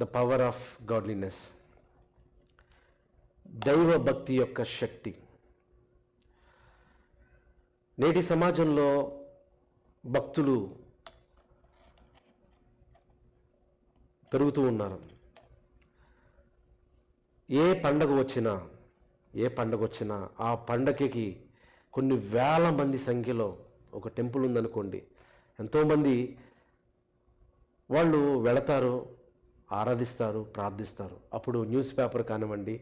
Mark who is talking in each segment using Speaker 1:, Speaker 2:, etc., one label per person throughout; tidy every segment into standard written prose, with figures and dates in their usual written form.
Speaker 1: The power of godliness, దైవ భక్తి యొక్క శక్తి. నేటి సమాజంలో భక్తులు పెరుగుతూ ఉన్నారు. ఏ పండగ వచ్చినా ఆ పండగకి కొన్ని వేల మంది సంఖ్యలో ఒక టెంపుల్ ఉందనుకోండి, ఎంతోమంది వాళ్ళు వెళతారు, ఆరాధిస్తారు, ప్రార్థిస్తారు. అప్పుడు న్యూస్ పేపర్ కానివ్వండి,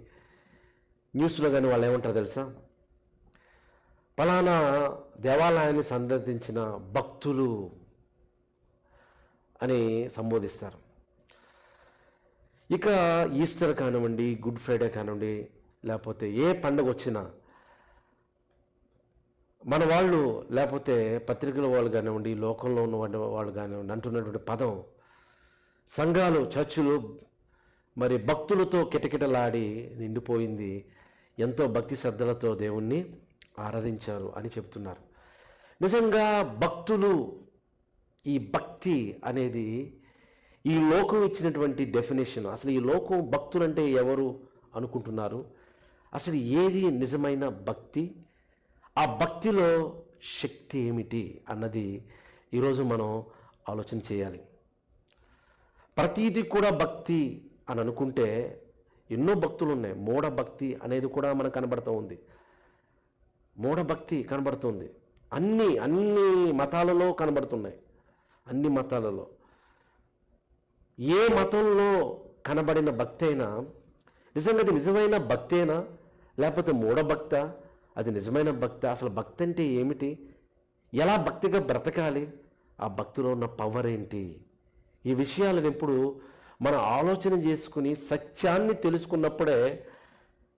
Speaker 1: న్యూస్లో కానీ వాళ్ళు ఏమంటారు తెలుసా? ఫలానా దేవాలయాన్ని సందర్శించిన భక్తులు అని సంబోధిస్తారు. ఇక ఈస్టర్ కానివ్వండి, గుడ్ ఫ్రైడే కానివ్వండి, లేకపోతే ఏ పండుగ వచ్చినా మన వాళ్ళు, లేకపోతే పత్రికల వాళ్ళు కానివ్వండి, లోకంలో ఉన్న వాళ్ళు కానివ్వండి అంటున్నటువంటి పదం, సంఘాలు, చర్చిలు మరి భక్తులతో కిటకిటలాడి నిండిపోయింది, ఎంతో భక్తి శ్రద్ధలతో దేవుణ్ణి ఆరాధించారు అని చెప్తున్నారు. నిజంగా భక్తులు, ఈ భక్తి అనేది ఈ లోకం ఇచ్చినటువంటి డెఫినేషన్. అసలు ఈ లోకం భక్తులంటే ఎవరు అనుకుంటున్నారు? అసలు ఏది నిజమైన భక్తి? ఆ భక్తిలో శక్తి ఏమిటి అన్నది ఈరోజు మనం ఆలోచన చేయాలి. ప్రతీది కూడా భక్తి అని అనుకుంటే ఎన్నో భక్తులు ఉన్నాయి. మూఢభక్తి అనేది కూడా మనకు కనబడుతూ ఉంది. మూఢభక్తి కనబడుతుంది. అన్ని మతాలలో కనబడుతున్నాయి. అన్ని మతాలలో ఏ మతంలో కనబడిన భక్తి అయినా నిజంగా అది నిజమైన భక్తేనా, లేకపోతే మూఢభక్త? అది నిజమైన భక్తి? అసలు భక్తి అంటే ఏమిటి? ఎలా భక్తిగా బ్రతకాలి? ఆ భక్తిలో ఉన్న పవర్ ఏంటి? ఈ విషయాలను ఎప్పుడు మనం ఆలోచన చేసుకుని సత్యాన్ని తెలుసుకున్నప్పుడే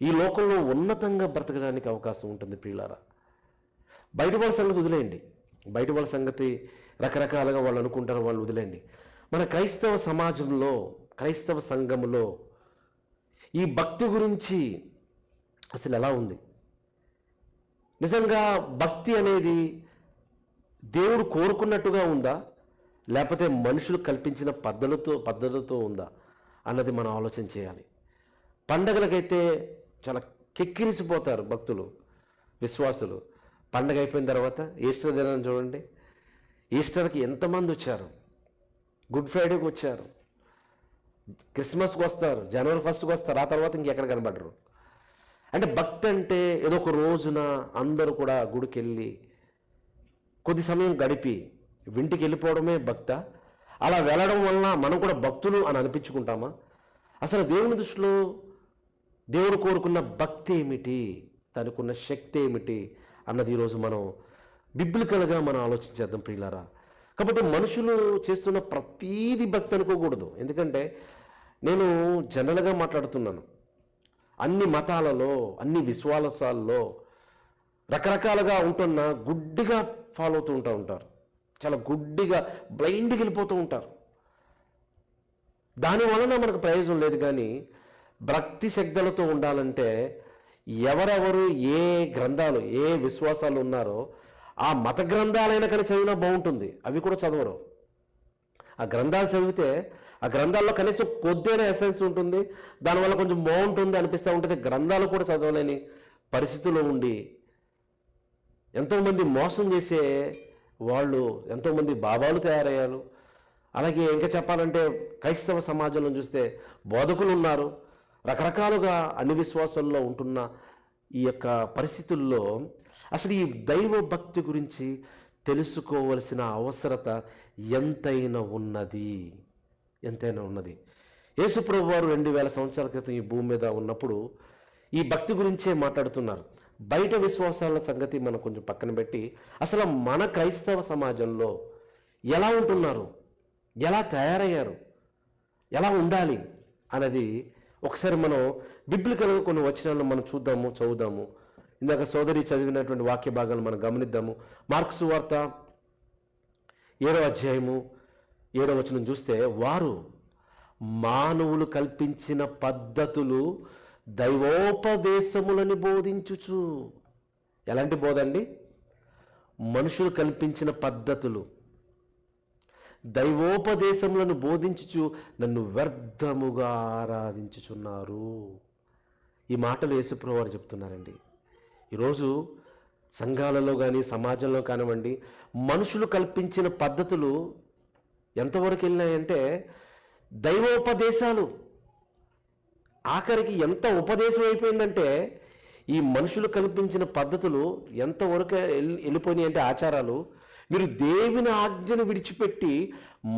Speaker 1: ఈ లోకంలో ఉన్నతంగా బ్రతకడానికి అవకాశం ఉంటుంది. ప్రియులారా, బయట వాళ్ళ సంగతి వదిలేయండి. బయట వాళ్ళ సంగతి రకరకాలుగా వాళ్ళు అనుకుంటారు, వాళ్ళు వదిలేయండి. మన క్రైస్తవ సమాజంలో, క్రైస్తవ సంఘములో ఈ భక్తి గురించి అసలు ఎలా ఉంది? నిజంగా భక్తి అనేది దేవుడు కోరుకున్నట్టుగా ఉందా, లేకపోతే మనుషులు కల్పించిన పద్ధతులతో ఉందా అన్నది మనం ఆలోచన చేయాలి. పండగలకైతే చాలా కెక్కిరిసిపోతారు భక్తులు, విశ్వాసులు. పండగ అయిపోయిన తర్వాత ఈస్టర్ దినాన్ని చూడండి, ఈస్టర్కి ఎంతమంది వచ్చారు, గుడ్ ఫ్రైడేకి వచ్చారు, క్రిస్మస్కి వస్తారు, జనవరి 1కి వస్తారు, ఆ తర్వాత ఇంకెక్కడ కనబడరు. అంటే భక్తి అంటే ఏదో ఒక రోజున అందరూ కూడా గుడికి వెళ్ళి కొద్ది సమయం గడిపి ఇంటికి వెళ్ళిపోవడమే భక్త? అలా వెళ్ళడం వలన మనం కూడా భక్తులు అని అనిపించుకుంటామా? అసలు దేవుని దృష్టిలో దేవుడు కోరుకున్న భక్తి ఏమిటి, దానికి ఉన్న శక్తి ఏమిటి అన్నది ఈరోజు మనం బిబ్లికల్గా మనం ఆలోచించేద్దాం ప్రియులారా. కాబట్టి మనుషులు చేస్తున్న ప్రతీది భక్తి అనుకోకూడదు. ఎందుకంటే నేను జనరల్గా మాట్లాడుతున్నాను. అన్ని మతాలలో, అన్ని విశ్వాసాల్లో రకరకాలుగా ఉంటున్న గుడ్డిగా ఫాలో అవుతూ ఉంటారు. చాలా గుడ్డిగా బ్లైండ్గా వెళ్ళిపోతూ ఉంటారు. దానివలన మనకు ప్రయోజనం లేదు. కానీ భక్తి శ్రద్ధలతో ఉండాలంటే ఎవరెవరు ఏ గ్రంథాలు, ఏ విశ్వాసాలు ఉన్నారో ఆ మత గ్రంథాలైనా కానీ చదివినా బాగుంటుంది. అవి కూడా చదవరు. ఆ గ్రంథాలు చదివితే ఆ గ్రంథాల్లో కనీసం కొద్దిగా ఎసెన్స్ ఉంటుంది, దానివల్ల కొంచెం బాగుంటుంది అనిపిస్తూ ఉంటుంది. గ్రంథాలు కూడా చదవలేని పరిస్థితుల్లో ఉండి ఎంతోమంది మోసం చేసే వాళ్ళు, ఎంతోమంది బాబాలు తయారయ్యారు. అలాగే ఇంకా చెప్పాలంటే క్రైస్తవ సమాజంలో చూస్తే బోధకులు ఉన్నారు. రకరకాలుగా అన్ని విశ్వాసాల్లో ఉంటున్న ఈ యొక్క పరిస్థితుల్లో అసలు ఈ దైవ భక్తి గురించి తెలుసుకోవలసిన అవసరత ఎంతైనా ఉన్నది. యేసుప్రభు వారు 2000 సంవత్సరాల క్రితం ఈ భూమి మీద ఉన్నప్పుడు ఈ భక్తి గురించే మాట్లాడుతున్నారు. బయట విశ్వాసాల సంగతి మనం కొంచెం పక్కన పెట్టి అసలు మన క్రైస్తవ సమాజంలో ఎలా ఉంటున్నారు, ఎలా తయారయ్యారు, ఎలా ఉండాలి అన్నది ఒకసారి మనం బిబ్లికల్గా కొన్ని వచనాలను మనం చదువుదాము. ఇందాక సోదరి చదివినటువంటి వాక్య భాగాలను మనం గమనిద్దాము. మార్కు సువార్త 7వ అధ్యాయము 7వ వచనం చూస్తే, వారు మానవులు కల్పించిన పద్ధతులు దైవోపదేశములని బోధించుచు. ఎలాంటి బోధ అండి? మనుషులు కల్పించిన పద్ధతులు, దైవోపదేశములను బోధించుచు నన్ను వ్యర్థముగా ఆరాధించుచున్నారు. ఈ మాటలు యేసుప్రభువు వారు చెప్తున్నారండి. ఈరోజు సంఘాలలో కానీ సమాజంలో కానివ్వండి, మనుషులు కల్పించిన పద్ధతులు ఎంతవరకు వెళ్ళినాయంటే దైవోపదేశాలు ఆఖరికి ఎంత ఉపదేశం అయిపోయిందంటే ఈ మనుషులు కల్పించిన పద్ధతులు ఎంతవరకు వెళ్ళిపోయినాయి అంటే ఆచారాలు, మీరు దేవుని ఆజ్ఞను విడిచిపెట్టి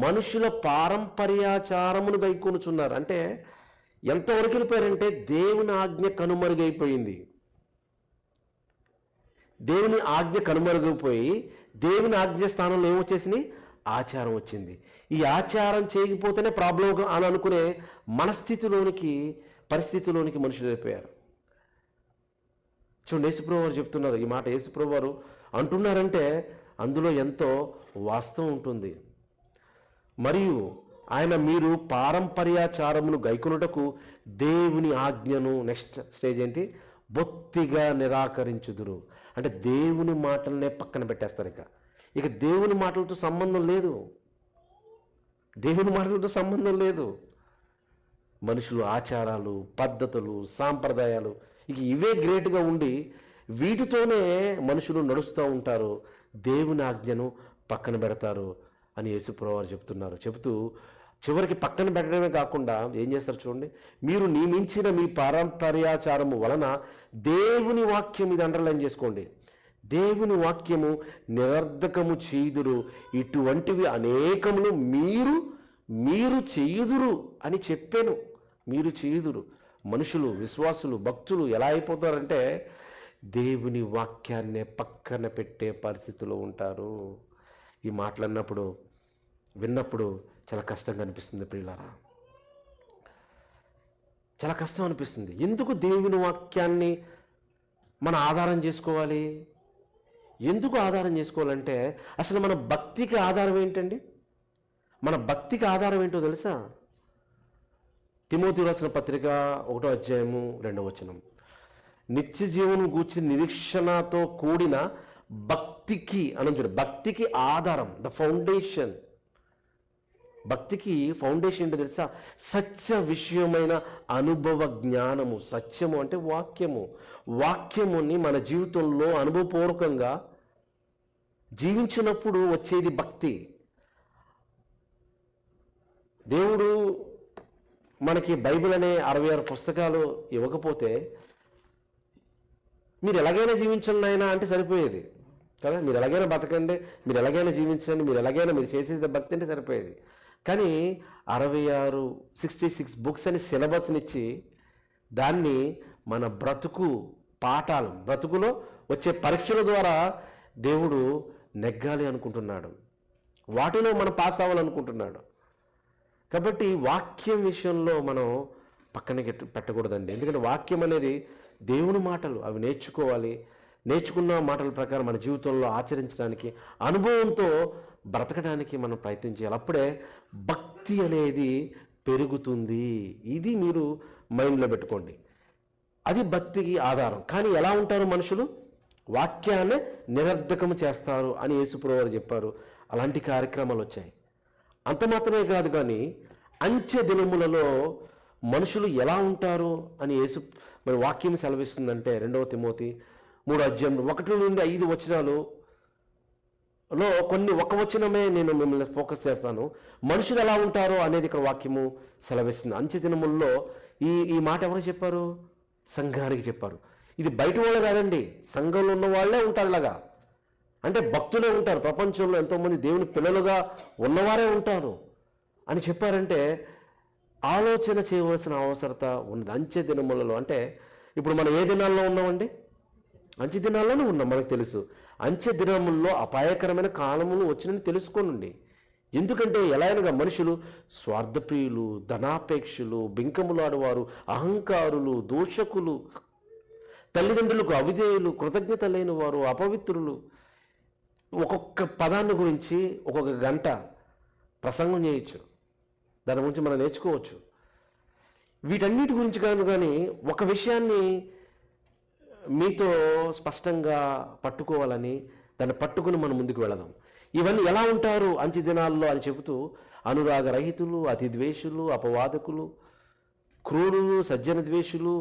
Speaker 1: మనుషుల పారంపర్యాచారమును గైకొనుచున్నారు. అంటే ఎంతవరకు వెళ్ళిపోయారంటే దేవుని ఆజ్ఞ కనుమరుగైపోయింది. దేవుని ఆజ్ఞ కనుమరుగైపోయి దేవుని ఆజ్ఞ స్థానంలో ఏమొచ్చేసింది? ఆచారం వచ్చింది. ఈ ఆచారం చేయకపోతేనే ప్రాబ్లం అని అనుకునే పరిస్థితిలోనికి మనుషులు వెళ్ళిపోయారు. చూడండి, యేసుప్రభువు వారు చెప్తున్నారు ఈ మాట. యేసుప్రభువు వారు అంటున్నారంటే అందులో ఎంతో వాస్తవం ఉంటుంది. మరియు ఆయన మీరు పారంపర్యాచారమును గైకొనుటకు దేవుని ఆజ్ఞను, నెక్స్ట్ స్టేజ్ ఏంటి? బొత్తిగా నిరాకరించుదురు. అంటే దేవుని మాటలనే పక్కన పెట్టేస్తారు. ఇక దేవుని మాటలతో సంబంధం లేదు. దేవుని మాటలతో సంబంధం లేదు. మనుషులు ఆచారాలు, పద్ధతులు, సాంప్రదాయాలు ఇక ఇవే గ్రేట్గా ఉండి వీటితోనే మనుషులు నడుస్తూ ఉంటారు. దేవుని ఆజ్ఞను పక్కన పెడతారు అని యేసుప్రభువు వారు చెప్తున్నారు. చెబుతూ చివరికి పక్కన పెట్టడమే కాకుండా ఏం చేస్తారు చూడండి, మీరు నియమించిన మీ పారంపర్యాచారము వలన దేవుని వాక్యం, ఇది అండర్లైన్ చేసుకోండి, దేవుని వాక్యము నిరర్ధకము చేయుదురు. ఇటువంటివి అనేకములు మీరు చేయుదురు అని చెప్పాను. మీరు చేయుదురు. మనుషులు, విశ్వాసులు, భక్తులు ఎలా అయిపోతారంటే దేవుని వాక్యాన్నే పక్కన పెట్టే పరిస్థితిలో ఉంటారు. ఈ మాటలన్నప్పుడు విన్నప్పుడు చాలా కష్టంగా అనిపిస్తుంది ప్రియులారా, చాలా కష్టం అనిపిస్తుంది. ఎందుకు దేవుని వాక్యాన్ని మన ఆధారం చేసుకోవాలి? ఎందుకు ఆధారం చేసుకోవాలంటే అసలు మన భక్తికి ఆధారం ఏంటండి? మన భక్తికి ఆధారం ఏంటో తెలుసా? తిమోతి రాసిన పత్రిక 1వ అధ్యాయము 2వ వచనం, నిత్య జీవనం గూర్చి నిరీక్షణతో కూడిన భక్తికి అనంతుడు. భక్తికి ఆధారం, ద ఫౌండేషన్. భక్తికి ఫౌండేషన్ ఏంటో తెలుసా? సత్య విషయమైన అనుభవ జ్ఞానము. సత్యము అంటే వాక్యము. వాక్యముని మన జీవితంలో అనుభవపూర్వకంగా జీవించినప్పుడు వచ్చేది భక్తి. దేవుడు మనకి బైబిల్ అనే 66 పుస్తకాలు ఇవ్వకపోతే మీరు ఎలాగైనా జీవించండి నాయనా అంటే సరిపోయేది కదా. మీరు ఎలాగైనా బతకండి, మీరు ఎలాగైనా జీవించండి, మీరు చేసేది భక్తి అంటే సరిపోయేది. కానీ 66 బుక్స్ అని సిలబస్నిచ్చి దాన్ని మన బ్రతుకులో వచ్చే పరీక్షల ద్వారా దేవుడు నెగ్గాలి అనుకుంటున్నాడు. వాటిలో మనం పాస్ అవ్వాలనుకుంటున్నాడు. కాబట్టి వాక్యం విషయంలో మనం పక్కన పెట్టకూడదండి. ఎందుకంటే వాక్యం అనేది దేవుని మాటలు, అవి నేర్చుకోవాలి. నేర్చుకున్న మాటల ప్రకారం మన జీవితంలో ఆచరించడానికి, అనుభవంతో బ్రతకడానికి మనం ప్రయత్నం చేయాలి. అప్పుడే భక్తి అనేది పెరుగుతుంది. ఇది మీరు మైండ్లో పెట్టుకోండి. అది భక్తికి ఆధారం. కానీ ఎలా ఉంటారు మనుషులు? వాక్యాన్ని నిరర్ధకము చేస్తారు అని యేసుప్రభువు వారు చెప్పారు. అలాంటి కార్యక్రమాలు వచ్చాయి. అంత మాత్రమే కాదు, కానీ అంచె దినములలో మనుషులు ఎలా ఉంటారు అని మరి వాక్యం సెలవిస్తుందంటే 2వ తిమోతి 3వ అధ్యాయం 1 నుండి 5 వచనాలలో ఒక వచనమే నేను మిమ్మల్ని ఫోకస్ చేస్తాను. మనుషులు ఎలా ఉంటారో అనేది ఇక్కడ వాక్యము సెలవిస్తుంది. అంచె దినముల్లో ఈ మాట ఎవరు చెప్పారు? సంఘానికి చెప్పారు. ఇది బయట వాళ్ళు కాదండి, సంఘంలో ఉన్న వాళ్ళే ఉంటారు. ఇలాగా అంటే భక్తులే ఉంటారు. ప్రపంచంలో ఎంతోమంది దేవుని పిల్లలుగా ఉన్నవారే ఉంటారు అని చెప్పారంటే ఆలోచన చేయవలసిన అవసరత ఉన్నది. అంచె దినములలో అంటే ఇప్పుడు మనం ఏ దినాల్లో ఉన్నామండి? అంచె దినాల్లోనే ఉన్నాం. మనకు తెలుసు అంచె దినముల్లో అపాయకరమైన కాలములు వచ్చినని తెలుసుకోనండి. ఎందుకంటే ఎలా అయినగా మనుషులు స్వార్థప్రియులు, ధనాపేక్షలు, బింకములాడువారు, అహంకారులు, దూషకులు, తల్లిదండ్రులకు అవిధేయులు, కృతజ్ఞత లేని వారు, అపవిత్రులు. ఒక్కొక్క పదాన్ని గురించి ఒక్కొక్క గంట ప్రసంగం చేయొచ్చు. దాని గురించి మనం నేర్చుకోవచ్చు. వీటన్నిటి గురించి కాదు, కానీ ఒక విషయాన్ని మీతో స్పష్టంగా పట్టుకోవాలని, దాన్ని పట్టుకుని మనం ముందుకు వెళదాం. ఇవన్నీ ఎలా ఉంటారు అంత్య దినాల్లో అని చెబుతూ అనురాగరహితులు, అతి ద్వేషులు, అపవాదకులు, క్రూరులు, సజ్జన ద్వేషులు,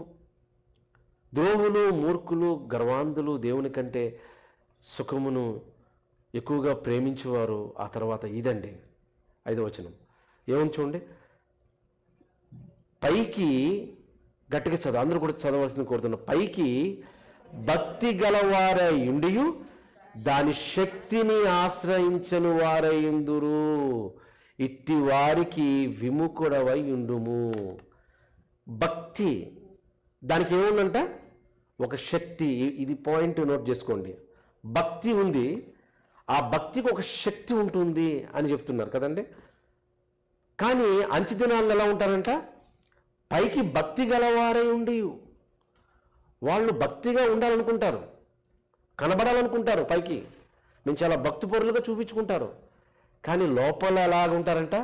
Speaker 1: ద్రోహులు, మూర్ఖులు, గర్వాంధులు, దేవుని కంటే సుఖమును ఎక్కువగా ప్రేమించేవారు. ఆ తర్వాత ఇదండి 5వ వచనం ఏమని చూడండి. పైకి గట్టిగా చదువు, అందరూ కూడా చదవలసింది కోరుతున్నారు. పైకి భక్తి గలవారై ఉండియు దాని శక్తిని ఆశ్రయించని వారైందురు, ఇట్టి వారికి విముఖుడవై ఉండుము. భక్తి దానికి ఏముందంట? ఒక శక్తి. ఇది పాయింట్ నోట్ చేసుకోండి. భక్తి ఉంది, ఆ భక్తికి ఒక శక్తి ఉంటుంది అని చెప్తున్నారు కదండి. కానీ అంత్య దినాల్లో ఎలా ఉంటారంట? పైకి భక్తి గలవారై ఉండి, వాళ్ళు భక్తిగా ఉండాలనుకుంటారు, కనబడాలనుకుంటారు, పైకి నేను చాలా భక్తిపరులుగా చూపించుకుంటారు. కానీ లోపల ఎలాగుంటారంట?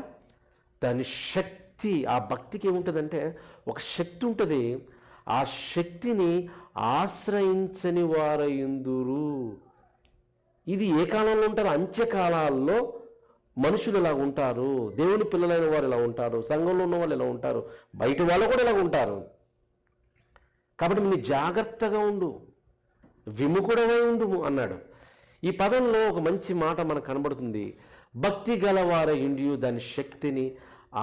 Speaker 1: దాని శక్తి, ఆ భక్తికి ఏముంటుందంటే ఒక శక్తి ఉంటుంది. ఆ శక్తిని ఆశ్రయించని వారయుందురు. ఇది ఏ కాలంలో ఉంటారు? అంత్యకాలాల్లో మనుషులు ఇలా ఉంటారు, దేవుని పిల్లలైన వారు ఇలా ఉంటారు, సంఘంలో ఉన్న వాళ్ళు ఇలా ఉంటారు, బయట వాళ్ళు కూడా ఇలా ఉంటారు. కాబట్టి మీరు జాగ్రత్తగా ఉండు, విముఖుడవై ఉండుము అన్నాడు. ఈ పదంలో ఒక మంచి మాట మనకు కనబడుతుంది. భక్తి గలవారై ఉండి దాని శక్తిని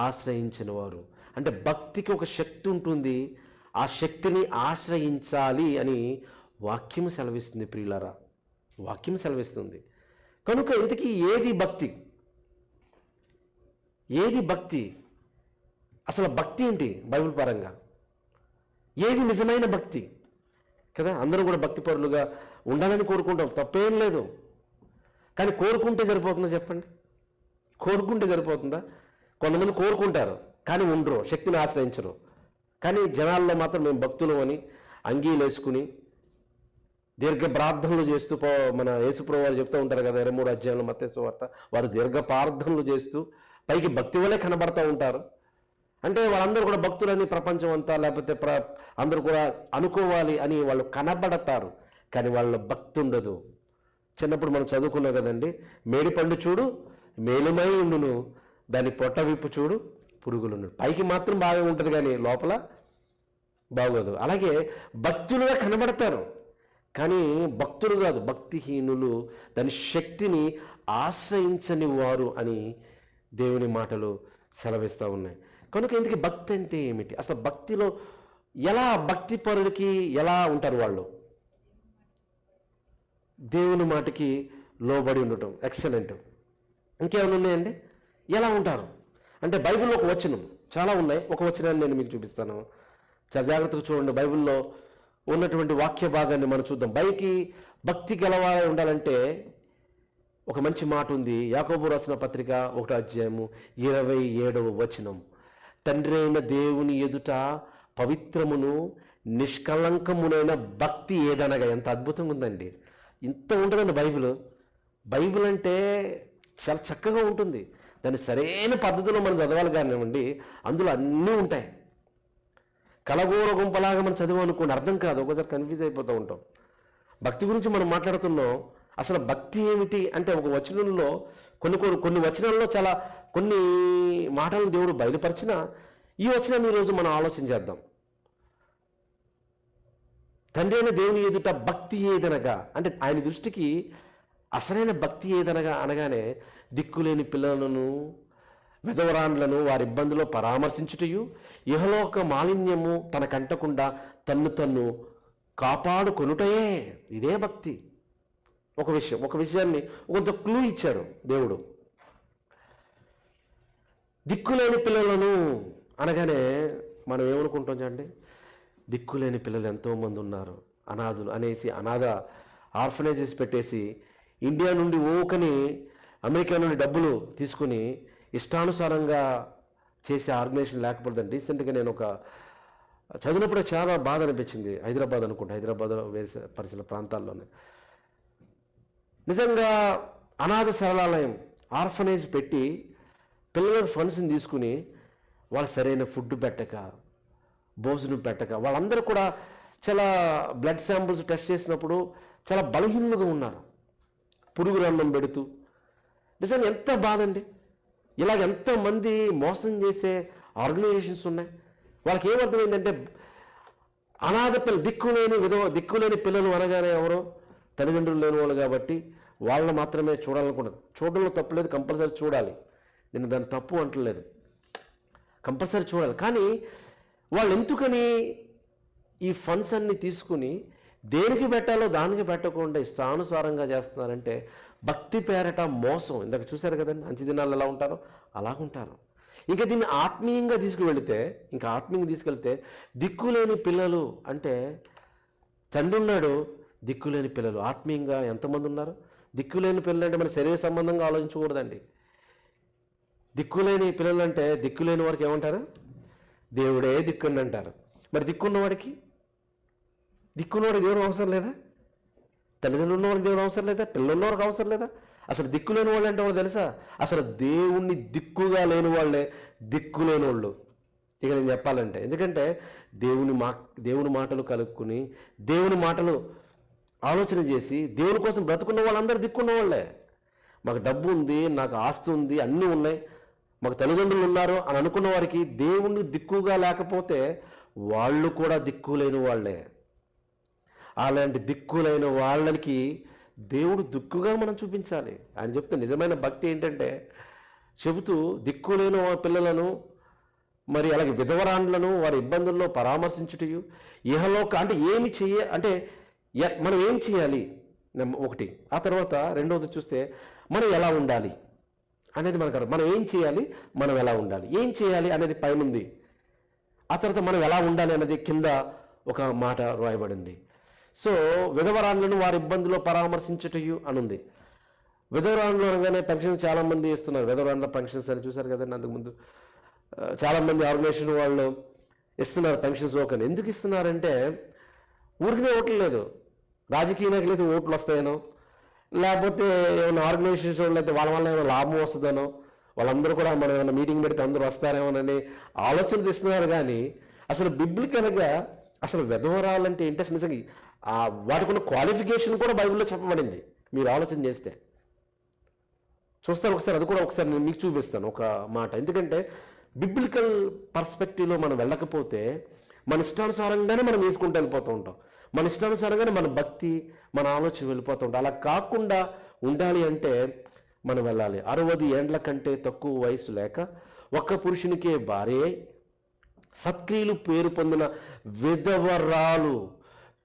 Speaker 1: ఆశ్రయించిన వారు. అంటే భక్తికి ఒక శక్తి ఉంటుంది, ఆ శక్తిని ఆశ్రయించాలి అని వాక్యం సెలవిస్తుంది. ప్రియులారా, వాక్యం సెలవిస్తుంది. కనుక ఇంతకీ ఏది భక్తి? ఏది భక్తి? అసలు భక్తి ఏంటి బైబిల్ పరంగా? ఏది నిజమైన భక్తి? కదా, అందరూ కూడా భక్తిపరులుగా ఉండాలని కోరుకుంటాం, తప్పేం లేదు. కానీ కోరుకుంటే సరిపోతుందా చెప్పండి? కోరుకుంటే సరిపోతుందా? కొంతమంది కోరుకుంటారు కానీ ఉండరు, శక్తిని ఆశ్రయించరు. కానీ జనాల్లో మాత్రం మేము భక్తులు అని అంగీలు వేసుకుని దీర్ఘ ప్రార్థనలు చేస్తూ మన యేసుప్రభువు వారు చెప్తూ ఉంటారు కదా 23వ అధ్యాయంలో మత్తయి సువార్త, వారు దీర్ఘ ప్రార్థనలు చేస్తూ పైకి భక్తి వల్లే కనబడుతూ ఉంటారు. అంటే వాళ్ళందరూ కూడా భక్తులని ప్రపంచం అంతా లేకపోతే అందరూ కూడా అనుకోవాలి అని వాళ్ళు కనబడతారు, కానీ వాళ్ళ భక్తి ఉండదు. చిన్నప్పుడు మనం చదువుకున్నాం కదండి, మేడి పండు చూడు మేలుమై ఉండును, దాని పొట్ట విప్పు చూడు పురుగులుండు. పైకి మాత్రం బాగా ఉంటుంది కానీ లోపల బాగోదు. అలాగే భక్తులుగా కనబడతారు కానీ భక్తులు కాదు, భక్తిహీనులు, దాని శక్తిని ఆశ్రయించని వారు అని దేవుని మాటలు సెలవిస్తూ ఉన్నాయి. కనుక ఇందుకు భక్తి అంటే ఏమిటి? అసలు భక్తిలో ఎలా భక్తి పరులకి ఎలా ఉంటారు వాళ్ళు? దేవుని మాటకి లోబడి ఉండటం. ఎక్సలెంట్. ఇంకేమైనా ఉన్నాయండి? ఎలా ఉంటారు అంటే బైబిల్లో ఒక వచనం, చాలా ఉన్నాయి, ఒక వచనాన్ని నేను మీకు చూపిస్తాను. చాలా జాగ్రత్తగా చూడండి. బైబిల్లో ఉన్నటువంటి వాక్య భాగాన్ని మనం చూద్దాం. భక్తి గలవారై ఉండాలంటే ఒక మంచి మాట ఉంది. యాకోబు రాసిన పత్రిక 1వ అధ్యాయము 27వ వచనం. తండ్రి అయిన దేవుని ఎదుట పవిత్రమును నిష్కలంకమునైన భక్తి ఏదనగా. ఎంత అద్భుతంగా ఉందండి, ఇంత ఉంటుందండి బైబిల్ అంటే చాలా చక్కగా ఉంటుంది. దాన్ని సరైన పద్ధతిలో మనం చదవాలి కానివ్వండి, అందులో అన్నీ ఉంటాయి. కలగూర గుంపలాగా మనం చదివామనుకోండి అర్థం కాదు, ఒకసారి కన్ఫ్యూజ్ అయిపోతూ ఉంటాం. భక్తి గురించి మనం మాట్లాడుతున్నాం. అసలు భక్తి ఏమిటి అంటే ఒక వచనంలో కొన్ని వచనాల్లో చాలా కొన్ని మాటలను దేవుడు బయలుపరిచిన ఈ వచనాన్ని ఈరోజు మనం ఆలోచన చేద్దాం. తండ్రి అయిన దేవుని ఎదుట భక్తి ఏదనగా అంటే ఆయన దృష్టికి అసలైన భక్తి ఏదనగా అనగానే దిక్కులేని పిల్లలను విధవరాండ్లను వారి ఇబ్బందులో పరామర్శించుటయు ఇహలోక మాలిన్యము తనకంటకుండా తన్ను కాపాడుకొనుటయే. ఇదే భక్తి. ఒక విషయాన్ని కొంత క్లూ ఇచ్చారు దేవుడు. దిక్కులేని పిల్లలను అనగానే మనం ఏమనుకుంటాం చూడండి, దిక్కులేని పిల్లలు ఎంతోమంది ఉన్నారు, అనాథులు అనేసి అనాథ ఆర్ఫనేజెస్ పెట్టేసి ఇండియా నుండి ఓకని అమెరికా నుండి డబ్బులు తీసుకుని ఇష్టానుసారంగా చేసే ఆర్గనైజేషన్ లేకపోతుందండి. రీసెంట్గా నేను ఒక చదివినప్పుడే చాలా బాధ అనిపించింది. హైదరాబాద్ వేరే పరిసర ప్రాంతాల్లోనే నిజంగా అనాథ శరణాలయం ఆర్ఫనేజ్ పెట్టి పిల్లల ఫండ్స్ని తీసుకుని వాళ్ళు సరైన ఫుడ్ పెట్టక, భోజనం పెట్టక, వాళ్ళందరూ కూడా చాలా బ్లడ్ శాంపుల్స్ టెస్ట్ చేసినప్పుడు చాలా బలహీనులుగా ఉన్నారు. పురుగురు అన్నం పెడుతూ నిజంగా ఎంత బాధ అండి. ఇలాగ ఎంతమంది మోసం చేసే ఆర్గనైజేషన్స్ ఉన్నాయి. వాళ్ళకి ఏమర్థమైందంటే అనాథ పిల్లలు, దిక్కులేని పిల్లలు అనగానే ఎవరో తల్లిదండ్రులు లేని వాళ్ళు కాబట్టి వాళ్ళని మాత్రమే చూడాలనుకుంటారు. చూడడంలో తప్పులేదు, కంపల్సరీ చూడాలి. నేను దాన్ని తప్పు అంటలేదు, కంపల్సరీ చూడాలి. కానీ వాళ్ళు ఎందుకని ఈ ఫండ్స్ అన్ని తీసుకుని దేనికి పెట్టాలో దానికి పెట్టకుండా ఇష్టానుసారంగా చేస్తున్నారంటే భక్తి పేరట మోసం. ఇందాక చూశారు కదండి, అంచె దినాలు ఎలా ఉంటారో అలాగుంటారు. ఇంకా దీన్ని ఆత్మీయంగా తీసుకువెళితే, దిక్కులేని పిల్లలు అంటే తండ్రి ఉన్నాడు, దిక్కులేని పిల్లలు ఆత్మీయంగా ఎంతమంది ఉన్నారు? దిక్కులేని పిల్లలు అంటే మన శరీర సంబంధంగా ఆలోచించకూడదండి. దిక్కులేని పిల్లలు అంటే దిక్కులేని వారికి ఏమంటారు? దేవుడే దిక్కుని అంటారు. మరి దిక్కున్నవాడికి దేవుడు అవసరం లేదా? తల్లిదండ్రులు ఉన్నవాడికి దేవుడు అవసరం లేదా? పిల్లలు ఉన్నవారికి అవసరం లేదా? అసలు దిక్కులేని వాళ్ళు అంటే వాళ్ళు తెలుసా? అసలు దేవుణ్ణి దిక్కుగా లేని వాళ్ళే దిక్కులేని వాళ్ళు. ఇక నేను చెప్పాలంటే, ఎందుకంటే దేవుని మాటలు కలుపుకుని దేవుని మాటలు ఆలోచన చేసి దేవుని కోసం బ్రతుకున్న వాళ్ళందరూ దిక్కున్న వాళ్ళే. మాకు డబ్బు ఉంది, నాకు ఆస్తి ఉంది, అన్నీ ఉన్నాయి, మాకు తల్లిదండ్రులు ఉన్నారు అని అనుకున్న వారికి దేవుణ్ణి దిక్కుగా లేకపోతే వాళ్ళు కూడా దిక్కులేని వాళ్ళే. అలాంటి దిక్కులైన వాళ్ళకి దేవుడు దిక్కుగా మనం చూపించాలి. ఆయన చెప్తే నిజమైన భక్తి ఏంటంటే, చెబుతూ దిక్కులేని పిల్లలను మరి అలాగే విధవరాండ్లను వారి ఇబ్బందుల్లో పరామర్శించుటయు ఇహలోక అంటే మనం ఏం చేయాలి ఒకటి. ఆ తర్వాత రెండవది చూస్తే మనం ఎలా ఉండాలి అనేది మనకు, మనం ఏం చేయాలి, మనం ఎలా ఉండాలి, ఏం చేయాలి అనేది పైనుంది. ఆ తర్వాత మనం ఎలా ఉండాలి అనేది కింద ఒక మాట రాయబడింది. సో విధవరాండ్లను వారి ఇబ్బందుల్లో పరామర్శించుటయు అనుంది. విధవరాండ్లు అనగానే పెన్షన్ చాలామంది ఇస్తున్నారు. విధవరాండ్ల పెన్షన్స్ అని చూశారు కదండి, అంతకుముందు చాలామంది ఆర్గనైజేషన్ వాళ్ళు ఇస్తున్నారు పెన్షన్స్. ఓకే, ఎందుకు ఇస్తున్నారంటే ఊరికినే ఓట్లు లేదు, రాజకీయ నాయకులు అయితే ఓట్లు వస్తాయనో, లేకపోతే ఏమైనా ఆర్గనైజేషన్స్ వాళ్ళు అయితే వాళ్ళ వల్ల ఏమైనా లాభం వస్తుందనో, వాళ్ళందరూ కూడా మనం ఏమైనా మీటింగ్ పెడితే అందరూ వస్తారేమోనని ఆలోచన ఇస్తున్నారు. కానీ అసలు బిబ్లికల్గా అసలు విధవరాలంటే ఏంటి అసలు నిజంగా వాటికి ఉన్న క్వాలిఫికేషన్ కూడా బైబిల్లో చెప్పబడింది. మీరు ఆలోచన చేస్తే చూస్తారు. అది కూడా ఒకసారి నేను మీకు చూపిస్తాను ఒక మాట. ఎందుకంటే బిబ్లికల్ పర్స్పెక్టివ్లో మనం వెళ్ళకపోతే మన ఇష్టానుసారంగానే మనం వేసుకుంటూ వెళ్ళిపోతూ ఉంటాం. మన ఇష్టానుసారంగానే మన భక్తి, మన ఆలోచన వెళ్ళిపోతూ ఉంటాం. అలా కాకుండా ఉండాలి అంటే మనం వెళ్ళాలి. 60 ఏండ్ల కంటే తక్కువ వయసు లేక ఒక్క పురుషునికే భార్య, సత్క్రియలు పేరు పొందిన విధవరాలు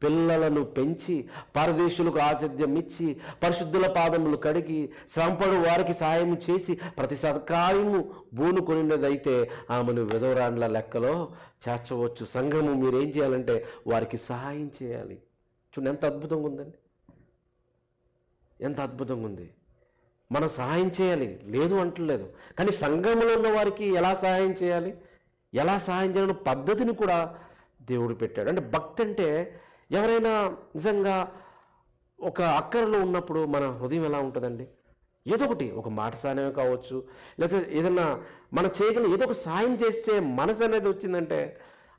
Speaker 1: పిల్లలను పెంచి పరదేశులకు ఆతిథ్యం ఇచ్చి పరిశుద్ధుల పాదములు కడిగి శ్రమపడు వారికి సాయం చేసి ప్రతి సత్కార్యము బూనుకొనినదైతే ఆమెను విధవరాండ్ల లెక్కలో చేర్చవచ్చు. సంఘము మీరేం చేయాలంటే వారికి సహాయం చేయాలి. చూడండి ఎంత అద్భుతంగా ఉందండి, ఎంత అద్భుతంగా ఉంది. మనం సహాయం చేయాలి, లేదు అంటలేదు. కానీ సంఘంలో ఉన్న వారికి ఎలా సహాయం చేయాలి, ఎలా సహాయం చేయాలన్న పద్ధతిని కూడా దేవుడు పెట్టాడు. అంటే భక్తి అంటే ఎవరైనా నిజంగా ఒక అక్కరలో ఉన్నప్పుడు మన హృదయం ఎలా ఉంటుందండి? ఏదో ఒకటి, ఒక మాట సాయమే కావచ్చు, లేకపోతే ఏదన్నా మనం చేయగలిగిన ఏదో ఒక సాయం చేసే మనసు అనేది వచ్చిందంటే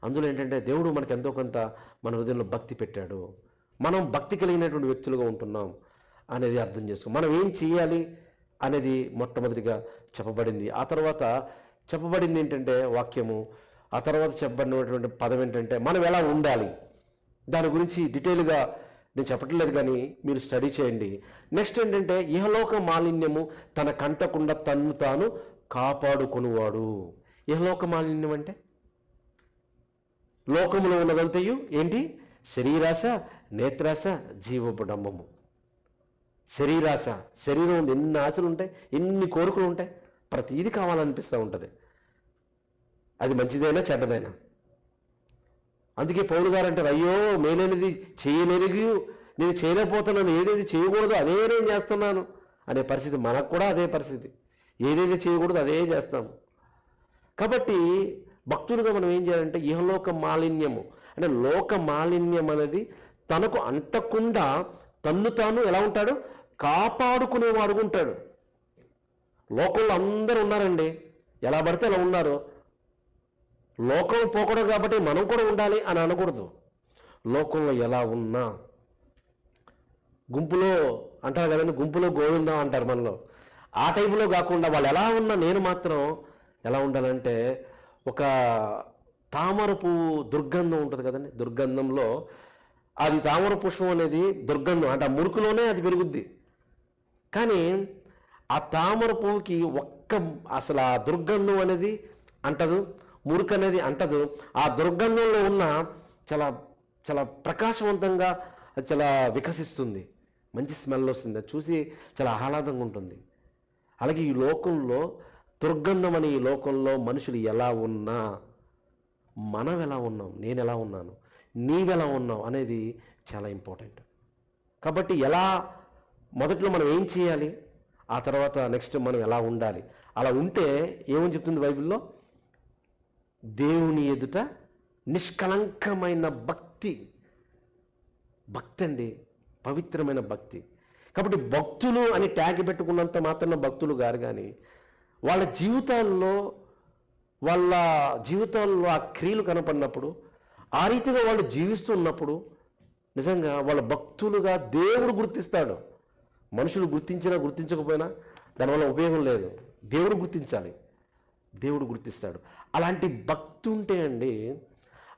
Speaker 1: అందులో ఏంటంటే దేవుడు మనకు ఎంతో కొంత మన హృదయంలో భక్తి పెట్టాడు, మనం భక్తి కలిగినటువంటి వ్యక్తులుగా ఉంటున్నాం అనేది అర్థం చేసుకో. మనం ఏం చేయాలి అనేది మొట్టమొదటిగా చెప్పబడింది. ఆ తర్వాత చెప్పబడింది ఏంటంటే వాక్యము. ఆ తర్వాత చెప్పబడినటువంటి పదం ఏంటంటే మనం ఎలా ఉండాలి. దాని గురించి డీటెయిల్గా నేను చెప్పట్లేదు, కానీ మీరు స్టడీ చేయండి. నెక్స్ట్ ఏంటంటే ఇహలోక మాలిన్యము తన కంటకుండా తన్ను తాను కాపాడుకొనువాడు. ఇహలోక మాలిన్యం అంటే లోకములో ఉన్నదంతయు ఏంటి? శరీరాశ, నేత్రాశ, జీవబడంబము. శరీరాశ, శరీరం ఉంది, ఎన్ని ఆశలు ఉంటాయి, ఎన్ని కోరికలు ఉంటాయి, ప్రతిదీ కావాలనిపిస్తూ ఉంటుంది. అది మంచిదైనా చెడ్డదైనా. అందుకే పౌలు గారు అంటారు, అయ్యో మేలైనది చేయలేనిది నేను చేయలేకపోతున్నాను, ఏదైతే చేయకూడదు అదే నేను చేస్తున్నాను అనే పరిస్థితి. మనకు కూడా అదే పరిస్థితి, ఏదైతే చేయకూడదు అదే చేస్తాము. కాబట్టి భక్తులుగా మనం ఏం చేయాలంటే ఇహలోక మాలిన్యము అంటే లోక మాలిన్యం అనేది తనకు అంటకుండా తన్ను తాను ఎలా ఉంటాడు? కాపాడుకునేవాడుగా ఉంటాడు. లోకంలో అందరూ ఉన్నారండి, ఎలా పడితే అలా ఉన్నారు. లోకం పోకూడదు కాబట్టి మనం కూడా ఉండాలి అని అనకూడదు. లోకంలో ఎలా ఉన్నా, గుంపులో అంటారు కదండి, గుంపులో గోవిందం అంటారు మనలో. ఆ టైపులో కాకుండా వాళ్ళు ఎలా ఉన్నా నేను మాత్రం ఎలా ఉండాలంటే ఒక తామర పువ్వు దుర్గంధం ఉంటుంది కదండి, దుర్గంధంలో అది తామర పుష్పం అనేది దుర్గంధం అంటే ఆ మురుకులోనే అది పెరుగుద్ది. కానీ ఆ తామర పువ్వుకి అసలు ఆ దుర్గంధం అనేది అంటదు, మురుకు అనేది అంటదు. ఆ దుర్గంధంలో ఉన్న చాలా చాలా ప్రకాశవంతంగా అది చాలా వికసిస్తుంది, మంచి స్మెల్ వస్తుంది, అది చూసి చాలా ఆహ్లాదంగా ఉంటుంది. అలాగే ఈ లోకంలో దుర్గంధం అనే ఈ లోకంలో మనుషులు ఎలా ఉన్నా, మనం ఎలా ఉన్నాం, నేను ఎలా ఉన్నాను, నీవెలా ఉన్నావు అనేది చాలా ఇంపార్టెంట్. కాబట్టి మొదట్లో మనం ఏం చేయాలి, ఆ తర్వాత నెక్స్ట్ మనం ఎలా ఉండాలి. అలా ఉంటే ఏమని చెప్తుంది బైబిల్లో, దేవుని ఎదుట నిష్కళంకమైన భక్తి అండి, పవిత్రమైన భక్తి. కాబట్టి భక్తులు అని ట్యాగ్ పెట్టుకున్నంత మాత్రం భక్తులు గారు, కానీ వాళ్ళ జీవితాల్లో ఆ క్రియలు కనపడినప్పుడు, ఆ రీతిగా వాళ్ళు జీవిస్తున్నప్పుడు నిజంగా వాళ్ళ భక్తులుగా దేవుడు గుర్తిస్తాడు. మనుషులు గుర్తించినా గుర్తించకపోయినా దానివల్ల ఉపయోగం లేదు, దేవుడు గుర్తించాలి, దేవుడు గుర్తిస్తాడు. అలాంటి భక్తి ఉంటే అండి,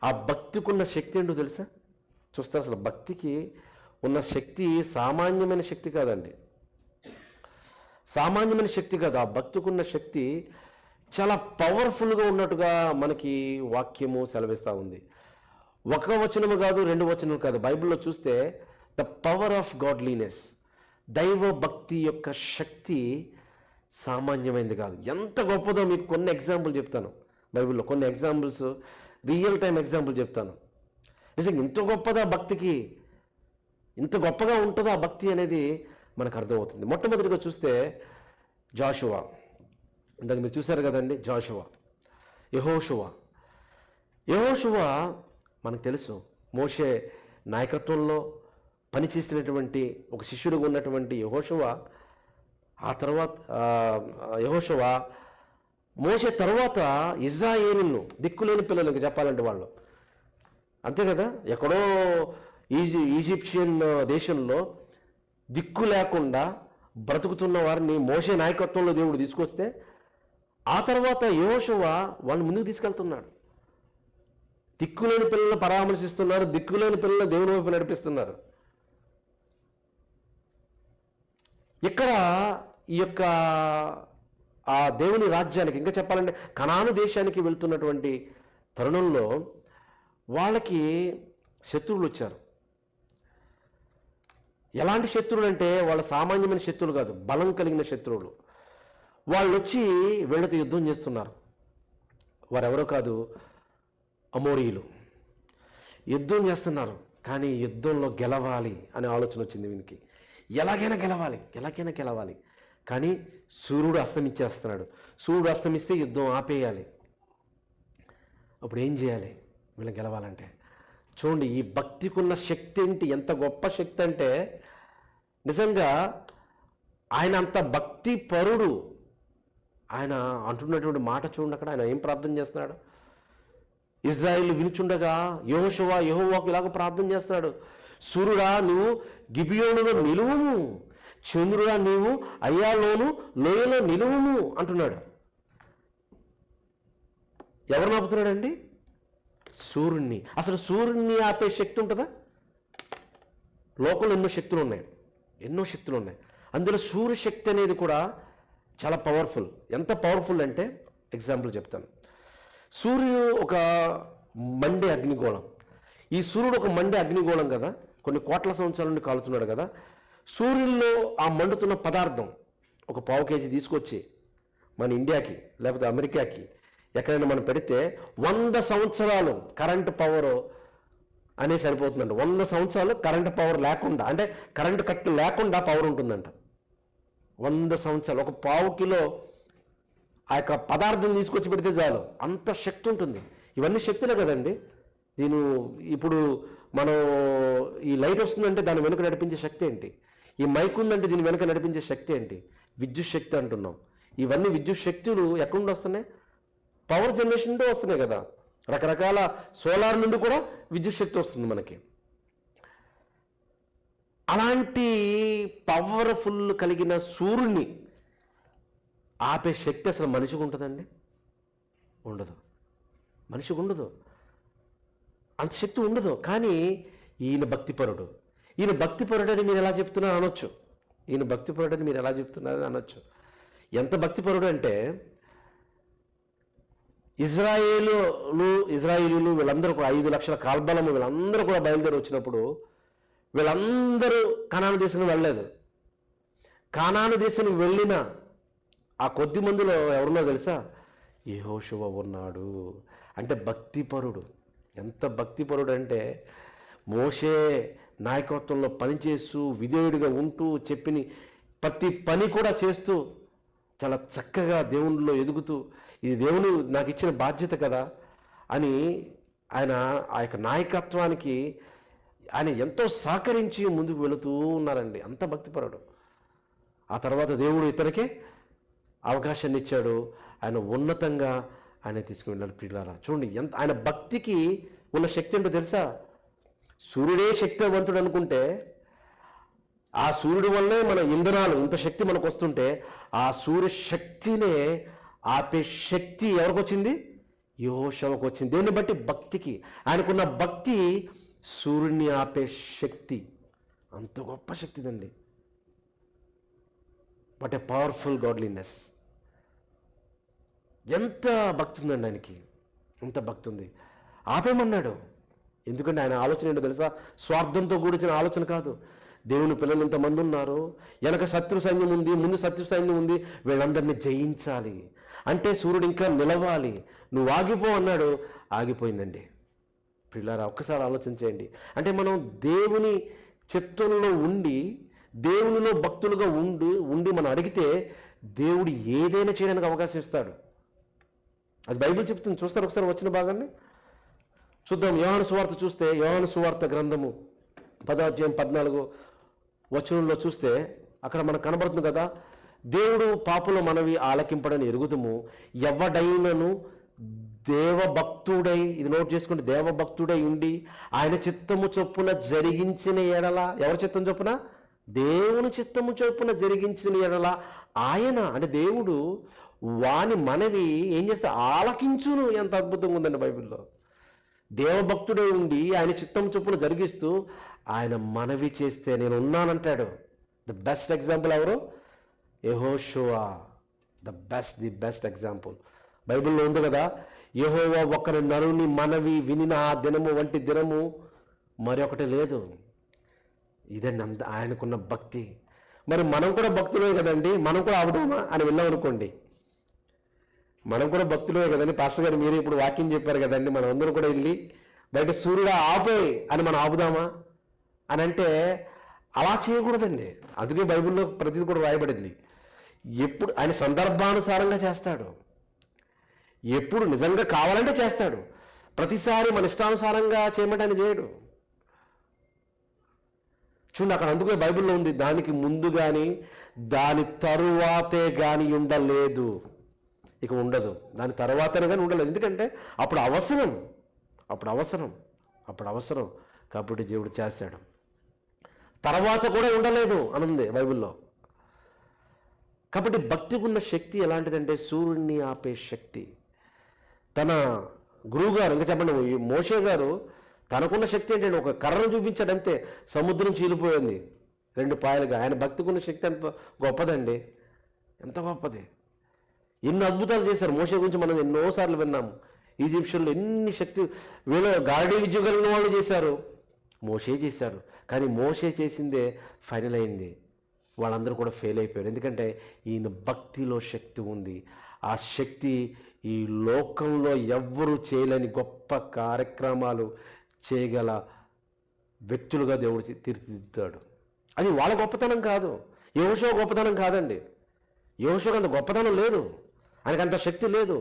Speaker 1: ఆ భక్తికి ఉన్న శక్తి ఏంటో తెలుసా? చూస్తారు, అసలు భక్తికి ఉన్న శక్తి సామాన్యమైన శక్తి కాదండి, సామాన్యమైన శక్తి కాదు. ఆ భక్తికి ఉన్న శక్తి చాలా పవర్ఫుల్గా ఉన్నట్టుగా మనకి వాక్యము సెలవిస్తూ ఉంది. ఒక వచనము కాదు, 2 వచనము కాదు, బైబిల్లో చూస్తే ద పవర్ ఆఫ్ గాడ్లీనెస్, దైవ భక్తి యొక్క శక్తి సామాన్యమైనది కాదు. ఎంత గొప్పదో మీకు కొన్ని ఎగ్జాంపుల్ చెప్తాను, బైబిల్లో కొన్ని ఎగ్జాంపుల్స్, రియల్ టైం ఎగ్జాంపుల్ చెప్తాను. నిజంగా ఇంత గొప్పదా భక్తికి, ఇంత గొప్పగా ఉంటుందా ఆ భక్తి అనేది మనకు అర్థమవుతుంది. మొట్టమొదటిగా చూస్తే జాషువా, ఇందాక మీరు చూశారు కదండి, యెహోషువ మనకు తెలుసు, మోషే నాయకత్వంలో పనిచేస్తున్నటువంటి ఒక శిష్యుడుగా ఉన్నటువంటి యెహోషువ, ఆ తర్వాత యెహోషువ మోషే తర్వాత ఇజ్రాయేలును, దిక్కులేని పిల్లలకి చెప్పాలంటే వాళ్ళు, అంతే కదా, ఎక్కడో ఈజిప్షియన్ దేశంలో దిక్కు లేకుండా బ్రతుకుతున్న వారిని మోషే నాయకత్వంలో దేవుడు తీసుకొస్తే, ఆ తర్వాత యెహోషువ వాళ్ళని ముందుకు తీసుకెళ్తున్నాడు. దిక్కులేని పిల్లలను పరామర్శిస్తున్నారు, దిక్కులేని పిల్లలను దేవుని వైపు నడిపిస్తున్నారు. ఇక్కడ ఈ యొక్క ఆ దేవుని రాజ్యానికి, ఇంకా చెప్పాలంటే కనాను దేశానికి వెళ్తున్నటువంటి తరుణంలో వాళ్ళకి శత్రువులు వచ్చారు. ఎలాంటి శత్రువులు అంటే వాళ్ళ సామాన్యమైన శత్రువులు కాదు, బలం కలిగిన శత్రువులు. వాళ్ళు వచ్చి వీళ్ళతో యుద్ధం చేస్తున్నారు. వారెవరో కాదు, అమోరీయులు. యుద్ధం చేస్తున్నారు, కానీ యుద్ధంలో గెలవాలి అనే ఆలోచన వచ్చింది వీనికి. ఎలాగైనా గెలవాలి, కానీ సూర్యుడు అస్తమించేస్తున్నాడు. సూర్యుడు అస్తమిస్తే యుద్ధం ఆపేయాలి. అప్పుడు ఏం చేయాలి వీళ్ళని గెలవాలంటే? చూడండి, ఈ భక్తికి ఉన్న శక్తి ఏంటి, ఎంత గొప్ప శక్తి అంటే, నిజంగా ఆయన అంత భక్తి పరుడు. ఆయన అంటున్నటువంటి మాట చూడండి, అక్కడ ఆయన ఏం ప్రార్థన చేస్తున్నాడు. ఇజ్రాయేలు వినుచుండగా యెహోవాకు ఇలాగ ప్రార్థన చేస్తున్నాడు, సూర్యుడా నువ్వు గిబియోనులో నిలువుము, చంద్రుడా నీవు అయ్యాలోను లోయలో నిలువుము అంటున్నాడు. ఎవరు ఆపుతున్నాడండి? సూర్యుడిని. అసలు సూర్యుడిని ఆపే శక్తి ఉంటుందా? లోకంలో ఎన్నో శక్తులు ఉన్నాయి. అందులో సూర్యశక్తి అనేది కూడా చాలా పవర్ఫుల్. ఎంత పవర్ఫుల్ అంటే ఎగ్జాంపుల్ చెప్తాను. సూర్యుడు ఒక మండే అగ్నిగోళం. ఈ సూర్యుడు ఒక మండే అగ్నిగోళం కదా, కొన్ని కోట్ల సంవత్సరాల నుండి కాలుతున్నాడు కదా. సూర్యుల్లో ఆ మండుతున్న పదార్థం ఒక 1/4 కేజీ తీసుకొచ్చి మన ఇండియాకి లేకపోతే అమెరికాకి ఎక్కడైనా మనం పెడితే 100 సంవత్సరాలు కరెంటు పవర్ అనే సరిపోతుందంట. 100 సంవత్సరాలు కరెంటు పవర్ లేకుండా, అంటే కరెంటు కట్టు లేకుండా పవర్ ఉంటుందంట. 100 సంవత్సరాలు ఒక 1/4 కిలో ఆ యొక్క పదార్థం తీసుకొచ్చి పెడితే చాలు, అంత శక్తి ఉంటుంది. ఇవన్నీ శక్తులే కదండి. ఇప్పుడు మనం ఈ లైట్ వస్తుందంటే దాని వెనుక నడిపించే శక్తి ఏంటి? ఈ మైక్ ఉందంటే దీని వెనుక నడిపించే శక్తి ఏంటి? విద్యుత్ శక్తి అంటున్నాం. ఇవన్నీ విద్యుత్ శక్తులు ఎక్కడి నుండి వస్తున్నాయి? పవర్ జనరేషన్ నుండి వస్తున్నాయి కదా. రకరకాల సోలార్ నుండి కూడా విద్యుత్ శక్తి వస్తుంది మనకి. అలాంటి పవర్ఫుల్ కలిగిన సూర్యుడిని ఆపే శక్తి అసలు మనిషికి ఉంటుందండి? ఉండదు. మనిషికి ఉండదు, అంత శక్తి ఉండదు. కానీ ఈయన భక్తిపరుడు. ఈయన భక్తిపరుడని మీరు ఎలా చెప్తున్నారు అనొచ్చు. ఈయన భక్తిపరుడని మీరు ఎలా చెప్తున్నారని అనొచ్చు. ఎంత భక్తిపరుడు అంటే, ఇజ్రాయేలీలు వీళ్ళందరూ కూడా 5 లక్షల కాల్బలము వీళ్ళందరూ కూడా బయలుదేరి వచ్చినప్పుడు వీళ్ళందరూ కనాను దేశానికి వెళ్ళలేదు. కనాను దేశానికి వెళ్ళిన ఆ కొద్ది మందిలో ఎవరున్నా తెలుసా? యెహోషువ ఉన్నాడు. అంటే భక్తిపరుడు. ఎంత భక్తిపరుడు అంటే, మోషే నాయకత్వంలో పనిచేస్తూ విధేయుడిగా ఉంటూ చెప్పిన ప్రతి పని కూడా చేస్తూ చాలా చక్కగా దేవునిలో ఎదుగుతూ, ఇది దేవుడు నాకు ఇచ్చిన బాధ్యత కదా అని ఆయన ఆ యొక్క నాయకత్వానికి ఆయన ఎంతో సహకరించి ముందుకు వెళుతూ ఉన్నారండి. అంత భక్తిపరుడు. ఆ తర్వాత దేవుడు ఇతనికే అవకాశాన్ని ఇచ్చాడు. ఆయన ఉన్నతంగా ఆయన తీసుకువెళ్ళాడు. ప్రియులారా చూడండి, ఎంత ఆయన భక్తికి ఉన్న శక్తి ఏంటో తెలుసా? సూర్యుడే శక్తివంతుడు అనుకుంటే, ఆ సూర్యుడి వల్లే మన ఇంధనాలు ఇంత శక్తి మనకు వస్తుంటే, ఆ సూర్య శక్తినే ఆపే శక్తి ఎవరికి వచ్చింది? యెహోషువకు వచ్చింది. దేన్ని బట్టి? భక్తికి. ఆయనకున్న భక్తి సూర్యుడిని ఆపే శక్తి. అంత గొప్ప శక్తిదండి. What a powerful godliness. ఎంత భక్తి ఉందండి ఆయనకి, ఎంత భక్తి ఉంది. ఆపేమన్నాడు. ఎందుకంటే ఆయన ఆలోచన ఏంటో తెలుసా? స్వార్థంతో కూడిచిన ఆలోచన కాదు. దేవుని పిల్లలు ఇంతమంది ఉన్నారు, వెనక శత్రు సైన్యం ఉంది, ముందు శత్రు సైన్యం ఉంది, వీళ్ళందరినీ జయించాలి అంటే సూర్యుడు ఇంకా నిలవాలి, నువ్వు ఆగిపో అన్నాడు. ఆగిపోయిందండి. పిల్లారా ఒక్కసారి ఆలోచన చేయండి. అంటే మనం దేవుని చిత్తంలో ఉండి, దేవునిలో భక్తులుగా ఉండి మనం అడిగితే దేవుడు ఏదైనా చేయడానికి అవకాశం ఇస్తాడు. అది బైబిల్ చెప్తుంది. చూస్తారు ఒకసారి వచ్చిన భాగాన్ని చూద్దాం. యోహాను సువార్త చూస్తే, యోహాను సువార్త గ్రంథము 10వ అధ్యాయం 14వ వచనంలో చూస్తే అక్కడ మనకు కనబడుతుంది కదా, దేవుడు పాపుల మనవి ఆలకింపడని ఎరుగుదుము, ఎవడైనను దేవభక్తుడై, ఇది నోట్ చేసుకుంటే, దేవభక్తుడై ఉండి ఆయన చిత్తము చొప్పున జరిగించిన ఎడల, ఎవరి చిత్తం చొప్పున? దేవుని చిత్తము చొప్పున జరిగించిన ఎడల ఆయన అంటే దేవుడు వాని మనవి ఏం చేస్తే ఆలకించును. ఎంత అద్భుతంగా ఉందండి బైబిల్లో. దేవభక్తుడే ఉండి ఆయన చిత్తం చొప్పున జరిగిస్తూ ఆయన మనవి చేస్తే నేను ఉన్నానంటాడు. ద బెస్ట్ ఎగ్జాంపుల్ ఎవరు? యెహోషువ. ది బెస్ట్ ఎగ్జాంపుల్ బైబిల్లో ఉంది కదా, యెహోవా ఒకరి నరుని మనవి వినిన ఆ దినము వంటి దినము మరొకటి లేదు. ఇదండి అంత ఆయనకున్న భక్తి. మరి మనం కూడా భక్తులే కదండి, మనం కూడా ఆపుదామా అని విన్నాం అనుకోండి. మనం కూడా భక్తులే కదండి. పాస్టర్ గారు మీరు ఇప్పుడు వాక్యం చెప్పారు కదండి, మనం అందరూ కూడా వెళ్ళి బయట సూర్యుడా ఆపోయి అని మనం ఆపుదామా అని అంటే అలా చేయకూడదండి. అందుకే బైబిల్లో ప్రతిదీ కూడా రాయబడింది. ఎప్పుడు ఆయన సందర్భానుసారంగా చేస్తాడు, ఎప్పుడు నిజంగా కావాలంటే చేస్తాడు. ప్రతిసారి మన ఇష్టానుసారంగా చేయమంటే ఆయన చేయడు. చూడండి అక్కడ అందుకే బైబిల్లో ఉంది, దానికి ముందు కానీ దాని తరువాతే కానీ ఉండలేదు. ఇక ఉండదు, దాని తర్వాతనే కానీ ఉండలేదు. ఎందుకంటే అప్పుడు అవసరం కాబట్టి దేవుడు చేశాడు. తర్వాత కూడా ఉండలేదు అని ఉంది బైబిల్లో. కాబట్టి భక్తికి ఉన్న శక్తి ఎలాంటిదంటే సూర్యుడిని ఆపే శక్తి. తన గురువుగారు ఇంకా చెప్పండి, మోషే గారు తనకున్న శక్తి ఏంటంటే ఒక కర్రను చూపించాడంతే, సముద్రం చీలిపోయింది 2 పాయలుగా. ఆయన భక్తికి ఉన్న శక్తి ఎంత గొప్పదండి, ఎంత గొప్పది. ఎన్ని అద్భుతాలు చేశారు మోషే గురించి మనం ఎన్నోసార్లు విన్నాము. ఈజిప్షియన్లు ఎన్ని శక్తి, వీళ్ళు గారడీ విద్య కలిగిన వాళ్ళు చేశారు, మోషే చేశారు. కానీ మోషే చేసిందే ఫైనల్ అయింది, వాళ్ళందరూ కూడా ఫెయిల్ అయిపోయారు. ఎందుకంటే ఈయన భక్తిలో శక్తి ఉంది. ఆ శక్తి ఈ లోకంలో ఎవ్వరూ చేయలేని గొప్ప కార్యక్రమాలు చేయగల వ్యక్తులుగా దేవుడు తీర్చిదిద్దాడు. అది వాళ్ళ గొప్పతనం కాదు, యెహోషువ గొప్పతనం కాదండి. యెహోషువకు అంత గొప్పతనం లేదు, ఆయనకు అంత శక్తి లేదు.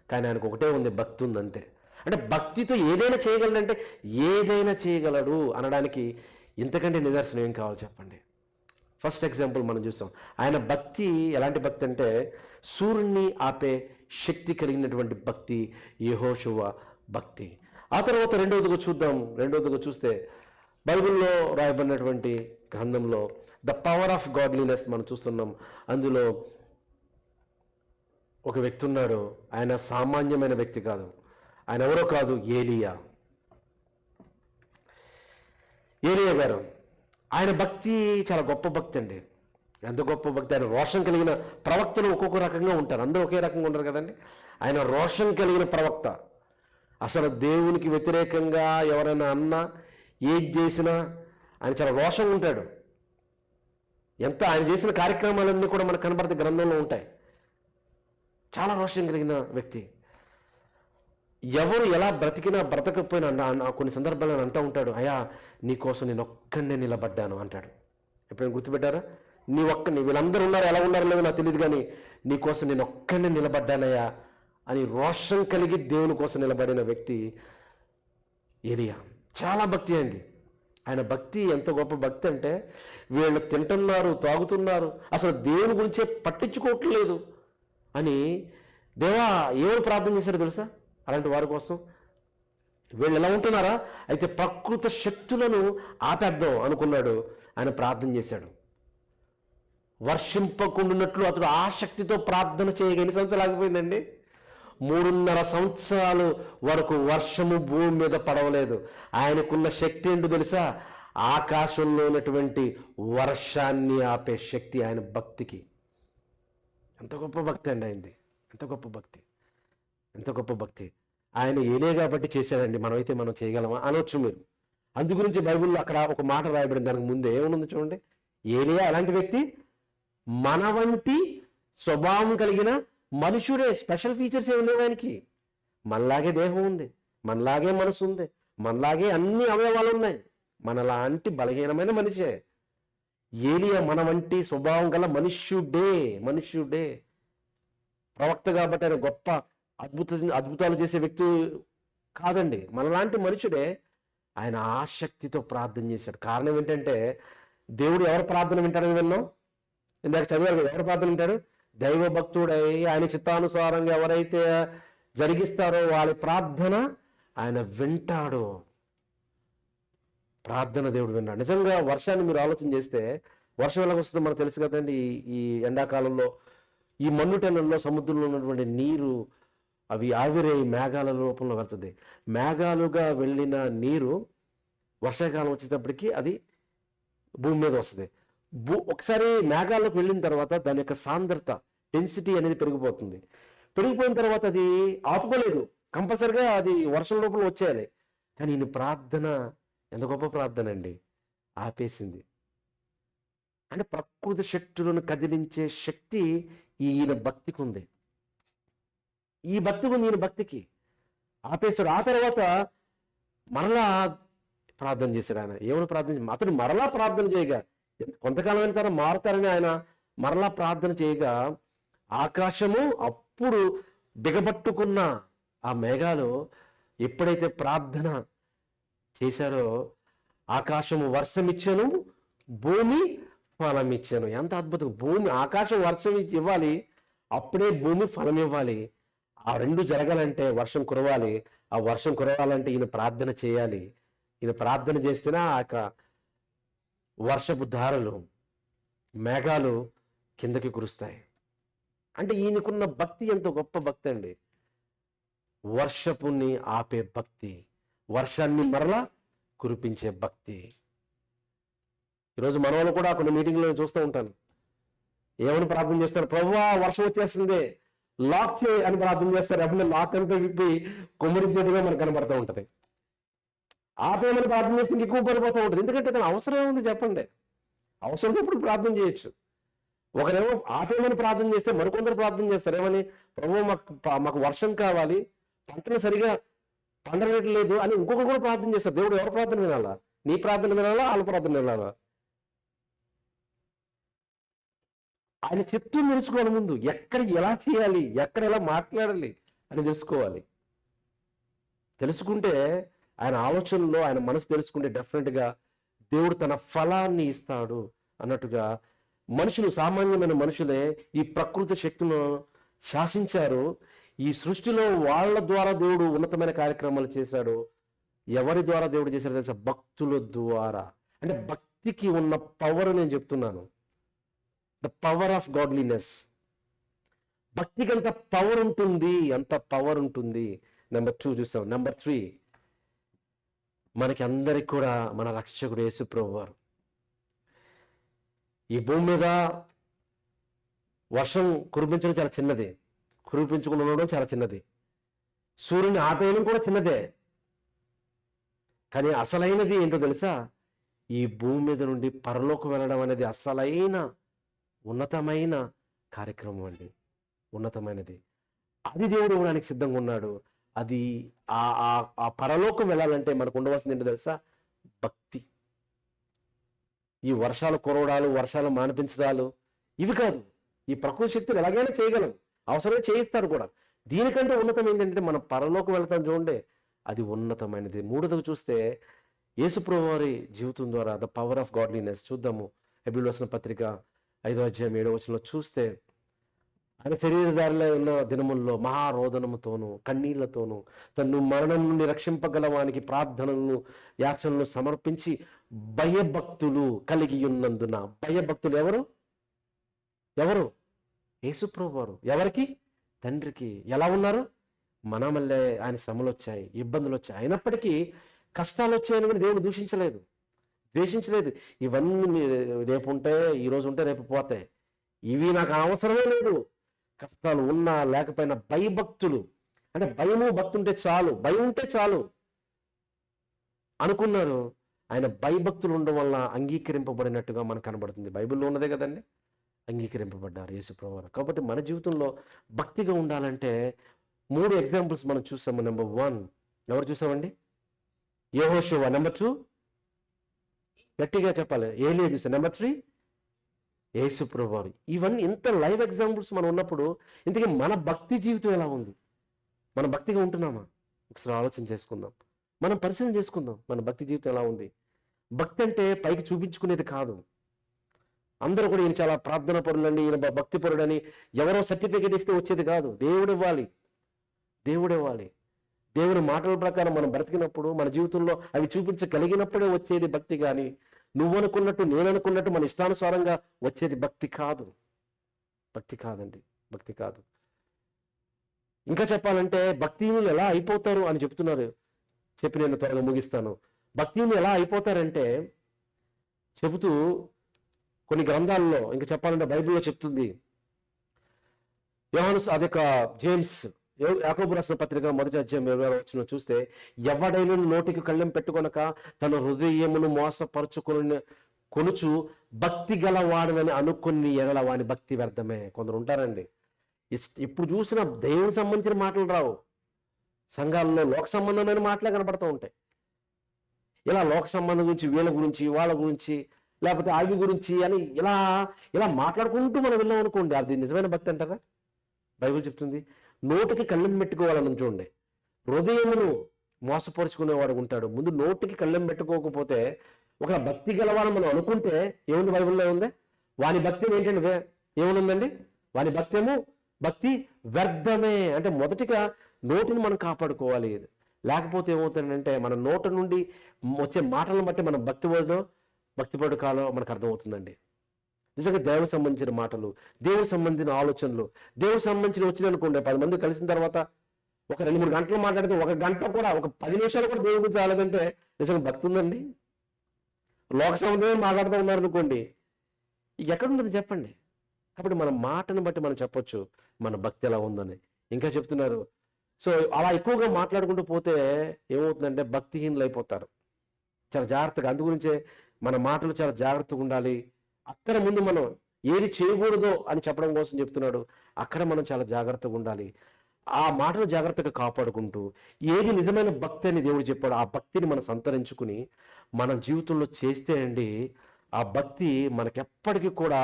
Speaker 1: కానీ ఆయనకు ఒకటే ఉంది, భక్తి ఉంది అంతే. అంటే భక్తితో ఏదైనా చేయగలడంటే ఏదైనా చేయగలడు అనడానికి ఇంతకంటే నిదర్శనం ఏం కావాలి చెప్పండి. ఫస్ట్ ఎగ్జాంపుల్ మనం చూస్తాం. ఆయన భక్తి ఎలాంటి భక్తి అంటే సూర్యుని ఆపే శక్తి కలిగినటువంటి భక్తి యెహోషువ భక్తి. ఆ తర్వాత రెండవదిగా చూస్తే బైబిల్లో రాయబడినటువంటి గ్రంథంలో ద పవర్ ఆఫ్ గాడ్లీనెస్ మనం చూస్తున్నాం. అందులో ఒక వ్యక్తి ఉన్నాడు. ఆయన సామాన్యమైన వ్యక్తి కాదు. ఆయన ఎవరో కాదు, ఏలియా. ఏలియా గారు, ఆయన భక్తి చాలా గొప్ప భక్తి అండి. ఎంత గొప్ప భక్తి! ఆయన రోషం కలిగిన ప్రవక్తలు ఒక్కొక్క రకంగా ఉంటారు, అందరూ ఒకే రకంగా ఉంటారు కదండి. ఆయన రోషం కలిగిన ప్రవక్త. అసలు దేవునికి వ్యతిరేకంగా ఎవరైనా అన్నా, ఏది చేసినా ఆయన చాలా రోషంగా ఉంటాడు. ఆయన చేసిన కార్యక్రమాలన్నీ కూడా మనకు కనబడితే గ్రంథంలో ఉంటాయి. చాలా రోషం కలిగిన వ్యక్తి. ఎవరు ఎలా బ్రతికినా బ్రతకపోయినా కొన్ని సందర్భాలను అంటూ ఉంటాడు, అయ్యా నీకోసం నేను ఒక్కడే నిలబడ్డాను అంటాడు. ఎప్పుడైనా గుర్తుపెట్టారా? వీళ్ళందరూ ఉన్నారు, ఎలా ఉన్నారో లేదో నాకు తెలియదు, కానీ నీకోసం నేను ఒక్కడే నిలబడ్డానయ్యా అని రోషం కలిగి దేవుని కోసం నిలబడిన వ్యక్తి ఏలియా. చాలా భక్తి అయింది. ఆయన భక్తి ఎంత గొప్ప భక్తి అంటే, వీళ్ళు తింటున్నారు, తాగుతున్నారు, అసలు దేవుని గురించే పట్టించుకోవట్లేదు అని దేవా ఏమని ప్రార్థన చేశాడు తెలుసా? అలాంటి వారి కోసం వీళ్ళు ఎలా ఉంటున్నారా, అయితే ప్రకృతి శక్తులను ఆపేద్దాం అనుకున్నాడు. ఆయన ప్రార్థన చేశాడు. వర్షింపకుండాన్నట్లు అతడు ఆసక్తితో ప్రార్థన చేయగా ఎన్ని సంవత్సరాలు ఆగిపోయిందండి? 3.5 సంవత్సరాలు వరకు వర్షము భూమి మీద పడవలేదు. ఆయనకున్న శక్తి ఏంటో తెలుసా? ఆకాశంలో ఉన్నటువంటి వర్షాన్ని ఆపే శక్తి ఆయన భక్తికి. ఎంత గొప్ప భక్తి అండి ఆయనది! ఎంత గొప్ప భక్తి, ఎంత గొప్ప భక్తి! ఆయన ఏలియా కాబట్టి చేశాడండి, మనమైతే మనం చేయగలమా అనొచ్చు మీరు. అందు గురించి బైబిల్లో అక్కడ ఒక మాట రాయబడింది, దానికి ముందే ఏముంది చూడండి. ఏలియా ఎలాంటి వ్యక్తి? మన వంటి స్వభావం కలిగిన మనుషుడే. స్పెషల్ ఫీచర్స్ ఏమి లేవు ఆయనకి. మనలాగే దేహం ఉంది, మనలాగే మనసు ఉంది, మనలాగే అన్ని అవయవాలు ఉన్నాయి, మనలాంటి బలహీనమైన మనిషే. ఏలియా మన వంటి స్వభావం గల మనుష్యుడే. ప్రవక్త కాబట్టి ఆయన గొప్ప అద్భుతాలు చేసే వ్యక్తి కాదండి, మనలాంటి మనుషుడే. ఆయన ఆసక్తితో ప్రార్థన చేశాడు. కారణం ఏంటంటే, దేవుడు ఎవరు ప్రార్థన వింటాడని విన్నాం, ఇందాక చదివారు కదా. ఎవరు ప్రార్థన వింటాడు? దైవ భక్తుడై ఆయన చిత్తానుసారంగా ఎవరైతే జరిగిస్తారో వాళ్ళ ప్రార్థన ఆయన వింటాడు. ప్రార్థన దేవుడు విన్నాడు. నిజంగా వర్షాన్ని మీరు ఆలోచన చేస్తే, వర్షం ఎలా వస్తుందో మనకు తెలుసు కదండి. ఈ ఎండాకాలంలో ఈ మన్నుటెనల్లో సముద్రంలో ఉన్నటువంటి నీరు అవి ఆవిరై మేఘాల రూపంలో వెళ్తుంది. మేఘాలుగా వెళ్ళిన నీరు వర్షాకాలం వచ్చేటప్పటికి అది భూమి మీద వస్తుంది. ఒకసారి మేఘాల్లోకి వెళ్ళిన తర్వాత దాని యొక్క సాంద్రత, డెన్సిటీ అనేది పెరిగిపోతుంది. పెరిగిపోయిన తర్వాత అది ఆపుకోలేదు, కంపల్సరిగా అది వర్షం రూపంలో వచ్చేయాలి. కానీ ఈయన ప్రార్థన ఎంత గొప్ప ప్రార్థన అండి, ఆపేసింది. అంటే ప్రకృతి శక్తులను కదిలించే శక్తి ఈయన భక్తికి ఉంది. ఈ భక్తికి ఉంది ఈయన భక్తికి. ఆపేశాడు. ఆ తర్వాత మరలా ప్రార్థన చేశాడు. ఆయన ఏమైనా ప్రార్థన, అతడు మరలా ప్రార్థన చేయగా, కొంతకాలం అయిన తర్వాత మారుతారని ఆయన మరలా ప్రార్థన చేయగా, ఆకాశము అప్పుడు దిగబట్టుకున్న ఆ మేఘాలు ఎప్పుడైతే ప్రార్థన చేశారో, ఆకాశము వర్షం ఇచ్చాను, భూమి ఫలం ఇచ్చాను. ఎంత అద్భుతం! ఆకాశం వర్షం ఇవ్వాలి, అప్పుడే భూమి ఫలం ఇవ్వాలి. ఆ రెండు జరగాలంటే వర్షం కురవాలి. ఆ వర్షం కురవాలంటే ఈయన ప్రార్థన చేయాలి. ఈయన ప్రార్థన చేస్తేనే ఆ వర్షపు ధారలు, మేఘాలు కిందకి కురుస్తాయి. అంటే ఈయనకున్న భక్తి ఎంత గొప్ప భక్తి అండి. వర్షపుని ఆపే భక్తి, వర్షాన్ని మరలా కురిపించే భక్తి. ఈరోజు మన వాళ్ళు కూడా కొన్ని మీటింగ్లో చూస్తూ ఉంటాను. ఏమని ప్రార్థన చేస్తారు? ప్రభువా వర్షం వచ్చేస్తుంది, లాక్ చేయి అని ప్రార్థన చేస్తారు. అప్పుడు లాక్ అంతా విప్పి కుమ్మరించేట్టుగా మనకు కనబడుతూ ఉంటుంది. ఆపేమని ప్రార్థన చేస్తే ఎక్కువ పడిపోతూ ఉంటుంది. ఎందుకంటే తన అవసరం ఏముంది చెప్పండి? అవసరం ఇప్పుడు ప్రార్థన చేయొచ్చు. ఒకరేమో ఆపేమని ప్రార్థన చేస్తే మరికొందరు ప్రార్థన చేస్తారు ఏమని? ప్రభు మాకు వర్షం కావాలి, పంటలు సరిగా పండలేదు అని ఇంకొకరు కూడా ప్రార్థన చేస్తారు. దేవుడు ఎవరు ప్రార్థన వినాలా? నీ ప్రార్థన వినాలా, వాళ్ళ ప్రార్థన వినాలా? ఆయన చిత్తం తెలుసుకోవాలి ముందు. ఎక్కడ ఎలా చేయాలి, ఎక్కడ ఎలా మాట్లాడాలి అని తెలుసుకోవాలి. తెలుసుకుంటే ఆయన ఆలోచనలో ఆయన మనసు తెలుసుకుంటే డెఫినెట్గా దేవుడు తన ఫలాన్ని ఇస్తాడు అన్నట్టుగా. మనుషులు, సామాన్యమైన మనుషులే ఈ ప్రకృతి శక్తులను శాసించారు. ఈ సృష్టిలో వాళ్ళ ద్వారా దేవుడు ఉన్నతమైన కార్యక్రమాలు చేశాడు. ఎవరి ద్వారా దేవుడు చేశాడు తెలుసా? భక్తుల ద్వారా. అంటే భక్తికి ఉన్న పవర్ నేను చెప్తున్నాను. The power of godliness. భక్తికి అంత పవర్ ఉంటుంది, అంత పవర్ ఉంటుంది. నెంబర్ 2 చూస్తాం. నెంబర్ 3, మనకి అందరికి కూడా మన రక్షకుడు యేసు ప్రభువారు. ఈ భూమి మీద వర్షం కురిపించడం చాలా చిన్నది, కురిపించకుండా ఉండడం చాలా చిన్నది, సూర్యుని ఆపేయడం కూడా చిన్నదే. కానీ అసలైనది ఏంటో తెలుసా? ఈ భూమి మీద నుండి పరలోకం వెళ్ళడం అనేది అసలైన ఉన్నతమైన కార్యక్రమం అండి, ఉన్నతమైనది. అది దేవుడు ఇవ్వడానికి సిద్ధంగా ఉన్నాడు. అది ఆ పరలోకం వెళ్ళాలంటే మనకు ఉండవలసింది ఏంటో తెలుసా? భక్తి. ఈ వర్షాలు కురవడాలు, వర్షాలు మానిపించడాలు ఇవి కాదు. ఈ ప్రకృతి శక్తులు ఎలాగైనా చేయగలం, అవసరమే చేయిస్తారు కూడా. దీనికంటే ఉన్నతం ఏంటంటే మనం పరలోకం వెళ్తాం చూడండి, అది ఉన్నతమైనది. 3వ చూస్తే యేసుప్రభువు వారి జీవితం ద్వారా ద పవర్ ఆఫ్ గాడ్లీనెస్ చూద్దాము. హెబ్రీయులకు రాసిన పత్రిక 5వ అధ్యాయం 7వ వచనంలో చూస్తే, ఆయన శరీరధారిలో ఉన్న దినముల్లో మహారోదనముతోనూ కన్నీళ్లతోనూ తన్ను మరణం నుండి రక్షింపగలవానికి ప్రార్థనలను యాచనలు సమర్పించి భయభక్తులు కలిగి ఉన్నందున. భయభక్తులు ఎవరు? ఎవరు? యేసుప్రభువు వారు. ఎవరికి? తండ్రికి. ఎలా ఉన్నారు? మన వల్లే ఆయన శ్రమలు వచ్చాయి, ఇబ్బందులు వచ్చాయి, అయినప్పటికీ కష్టాలు వచ్చాయని కూడా దేవుడు దూషించలేదు, ద్వేషించలేదు. ఇవన్నీ రేపు ఉంటే, ఈరోజు ఉంటే రేపు పోతాయి, ఇవి నాకు అవసరమే లేదు. కష్టాలు ఉన్నా లేకపోయినా భయభక్తులు, అంటే భయము భక్తి ఉంటే చాలు, భయం ఉంటే చాలు అనుకున్నారు. ఆయన భయభక్తులు ఉండడం వల్ల అంగీకరింపబడినట్టుగా మనకు కనబడుతుంది. బైబిల్లో ఉన్నదే కదండి, అంగీకరింపబడ్డారు యేసుప్రభువు వారు. కాబట్టి మన జీవితంలో భక్తిగా ఉండాలంటే 3 ఎగ్జాంపుల్స్ మనం చూసాము. నెంబర్ 1 ఎవరు చూసామండి? యెహోషువ. నెంబర్ 2 గట్టిగా చెప్పాలి, ఏలియా చూసాం. నెంబర్ 3 యేసుప్రభువు వారు. ఇవన్నీ ఇంత లైవ్ ఎగ్జాంపుల్స్ మనం ఉన్నప్పుడు ఇంతకీ మన భక్తి జీవితం ఎలా ఉంది? మనం భక్తిగా ఉంటున్నామా? ఒకసారి ఆలోచన చేసుకుందాం, మనం పరిశీలన చేసుకుందాం మన భక్తి జీవితం ఎలా ఉంది. భక్తి అంటే పైకి చూపించుకునేది కాదు. అందరూ కూడా ఈయన చాలా ప్రార్థన పరులండి, ఈయన భక్తి పరుడని ఎవరో సర్టిఫికేట్ ఇస్తే వచ్చేది కాదు. దేవుడు ఇవ్వాలి, దేవుడు ఇవ్వాలి. దేవుని మాటల ప్రకారం మనం బ్రతికినప్పుడు, మన జీవితంలో అవి చూపించగలిగినప్పుడే వచ్చేది భక్తి. కానీ నువ్వు అనుకున్నట్టు, నేను అనుకున్నట్టు మన ఇష్టానుసారంగా వచ్చేది భక్తి కాదు. భక్తి కాదండి, భక్తి కాదు. ఇంకా చెప్పాలంటే భక్తిహీనులు ఎలా అయిపోతారు అని చెప్తున్నారు. చెప్పి నేను త్వరగా ముగిస్తాను. భక్తిహీనులు ఎలా అయిపోతారంటే చెబుతూ కొన్ని గ్రంథాల్లో, ఇంకా చెప్పాలంటే బైబిల్లో చెప్తుంది. యోహాను అదొక జేమ్స్ యాకోబు రాసిన పత్రిక 1వ అధ్యాయం 20వ వచనం చూస్తే, ఎవడైనా నోటికి కళ్ళెం పెట్టుకొనక తన హృదయమును కొనుచు భక్తి గలవాడనని అనుకుని ఎడల వాని భక్తి వ్యర్థమే. కొందరు ఉంటారండి, ఇప్పుడు చూసిన దేవునికి సంబంధించిన మాటలు రావు, సంఘాలలో లోక సంబంధమైన మాటలే కనపడుతూ ఉంటాయి. ఇలా లోక సంబంధం గురించి, వీళ్ళ గురించి, వాళ్ళ గురించి, లేకపోతే ఆగి గురించి అని ఇలా ఇలా మాట్లాడుకుంటూ మనం వెళ్ళాం అనుకోండి, అది నిజమైన భక్తి అంటారా? బైబిల్ చెప్తుంది, నోటికి కళ్ళెం పెట్టుకోవాలని చూడండి. హృదయమును మోసపరుచుకునేవాడు ఉంటాడు. ముందు నోటికి కళ్ళెం పెట్టుకోకపోతే ఒక భక్తి గలవాళ్ళని మనం అనుకుంటే ఏముంది? బైబిల్లో ఉంది, వాని భక్తి ఏంటంటే ఏముందండి? వాని భక్తేమో భక్తి వ్యర్థమే. అంటే మొదటిగా నోటిని మనం కాపాడుకోవాలి. లేకపోతే ఏమవుతుందంటే మన నోటి నుండి వచ్చే మాటలను బట్టి మనం భక్తిపడు కాలం మనకు అర్థమవుతుందండి. నిజంగా దేవునికి సంబంధించిన మాటలు, దేవునికి సంబంధించిన ఆలోచనలు, దేవునికి సంబంధించిన వచ్చింది అనుకోండి, 10 మంది కలిసిన తర్వాత ఒక 2-3 గంటలు మాట్లాడితే, 1 గంట కూడా, ఒక 10 నిమిషాలు కూడా దేవుడి గురించి రాలేదంటే నిజంగా భక్తి ఉందండి? లోక సంబంధమే మాట్లాడుతూ ఉన్నారనుకోండి, ఎక్కడున్నది చెప్పండి. కాబట్టి మన మాటను బట్టి మనం చెప్పొచ్చు మన భక్తి ఎలా ఉందని. ఇంకా చెప్తున్నారు. సో అలా ఎక్కువగా మాట్లాడుకుంటూ పోతే ఏమవుతుందంటే భక్తిహీనులు అయిపోతారు. చాలా జాగ్రత్తగా, అందుగురించే మన మాటలు చాలా జాగ్రత్తగా ఉండాలి. అక్కడ ముందు మనం ఏది చేయకూడదో అని చెప్పడం కోసం చెప్తున్నాడు. అక్కడ మనం చాలా జాగ్రత్తగా ఉండాలి. ఆ మాటను జాగ్రత్తగా కాపాడుకుంటూ ఏది నిజమైన భక్తి అని దేవుడు చెప్పాడు, ఆ భక్తిని మనం సంతరించుకుని మన జీవితంలో చేస్తే అండి, ఆ భక్తి మనకెప్పటికీ కూడా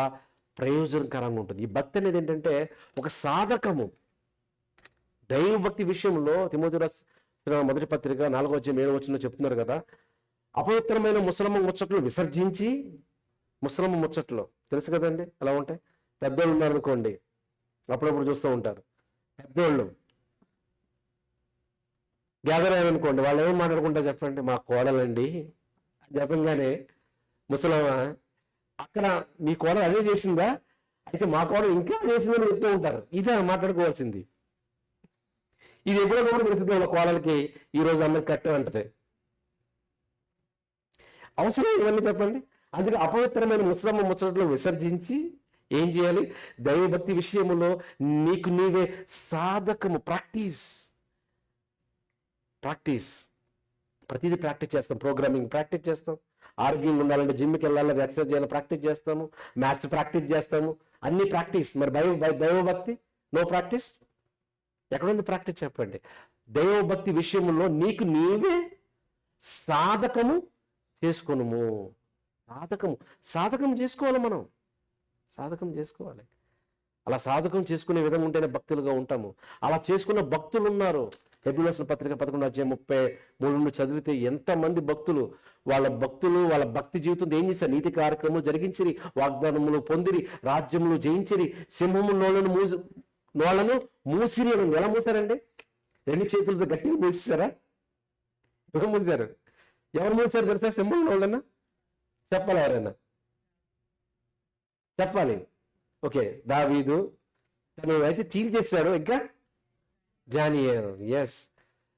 Speaker 1: ప్రయోజనకరంగా ఉంటుంది. ఈ భక్తి అనేది ఏంటంటే ఒక సాధకము. దైవభక్తి విషయంలో తిమోతి రాసిన 1వ పత్రిక 4వ అధ్యాయం 7వ వచనంలో చెప్తున్నారు కదా, అపవిత్రమైన ముసలమ్మ ముచ్చట్లు విసర్జించి, ముసలమ్మ ముచ్చట్లు తెలుసు కదండి ఎలా ఉంటాయి. పెద్దోళ్ళు ఉన్నారనుకోండి, అప్పుడప్పుడు చూస్తూ ఉంటారు, పెద్దోళ్ళు గ్యాదర్ అయ్యారనుకోండి, వాళ్ళు ఏమో మాట్లాడుకుంటారు చెప్పండి, మా కోడలండి చెప్పంగానే ముసలమ్మ, అక్కడ మీ కోడలు అదే చేసిందా, అయితే మా కోడలు ఇంకా చేసిందని చెప్తూ ఉంటారు. ఇదే మాట్లాడుకోవాల్సింది. ఇది ఎప్పుడో తెలుస్తుంది వాళ్ళ కోడలికి, ఈ రోజు అందరికి కట్టం అంటది. అవసరం ఇవన్నీ చెప్పండి. అందుకే అపవిత్రమైన ముసలమ్మ ముచ్చట్లు విసర్జించి ఏం చేయాలి? దైవభక్తి విషయంలో నీకు నీవే సాధకము, ప్రాక్టీస్. ప్రతిదీ ప్రాక్టీస్ చేస్తాం. ప్రోగ్రామింగ్ ప్రాక్టీస్ చేస్తాం, ఆరోగ్యంగా ఉండాలంటే జిమ్కి వెళ్ళాలంటే ఎక్సర్సైజ్ చేయాలి ప్రాక్టీస్ చేస్తాము, మ్యాథ్స్ ప్రాక్టీస్ చేస్తాము, అన్ని ప్రాక్టీస్. మరి దైవభక్తి నో ప్రాక్టీస్? ఎక్కడుంది ప్రాక్టీస్ చెప్పండి? దైవభక్తి విషయంలో నీకు నీవే సాధకము చేసుకొనుము. సాధకం చేసుకోవాలి. మనం సాధకం చేసుకోవాలి. అలా సాధకం చేసుకునే విధంగా ఉంటేనే భక్తులుగా ఉంటాము. అలా చేసుకున్న భక్తులు ఉన్నారు. హెబ్రీయుల పత్రిక 11:33 చదివితే ఎంతమంది భక్తులు వాళ్ళ భక్తి జీవితం ఏం చేశారు? నీతి కార్యక్రమాలు జరిగించిరి, వాగ్దానములు పొందిరి, రాజ్యములు జయించిరి, సింహము నోళ్లను మూసిరి. ఎలా మూసారండి? 2 చేతులతో గట్టిగా మూసారా? ఎవరు మూసారు? తెలుసా? సింహం నోళ్ళన్నా చెప్పాలి. ఎవరైనా చెప్పాలి. ఓకే, దావీదు తను అయితే తీర్చేసాడు. ఇంకా జానియర్. ఎస్.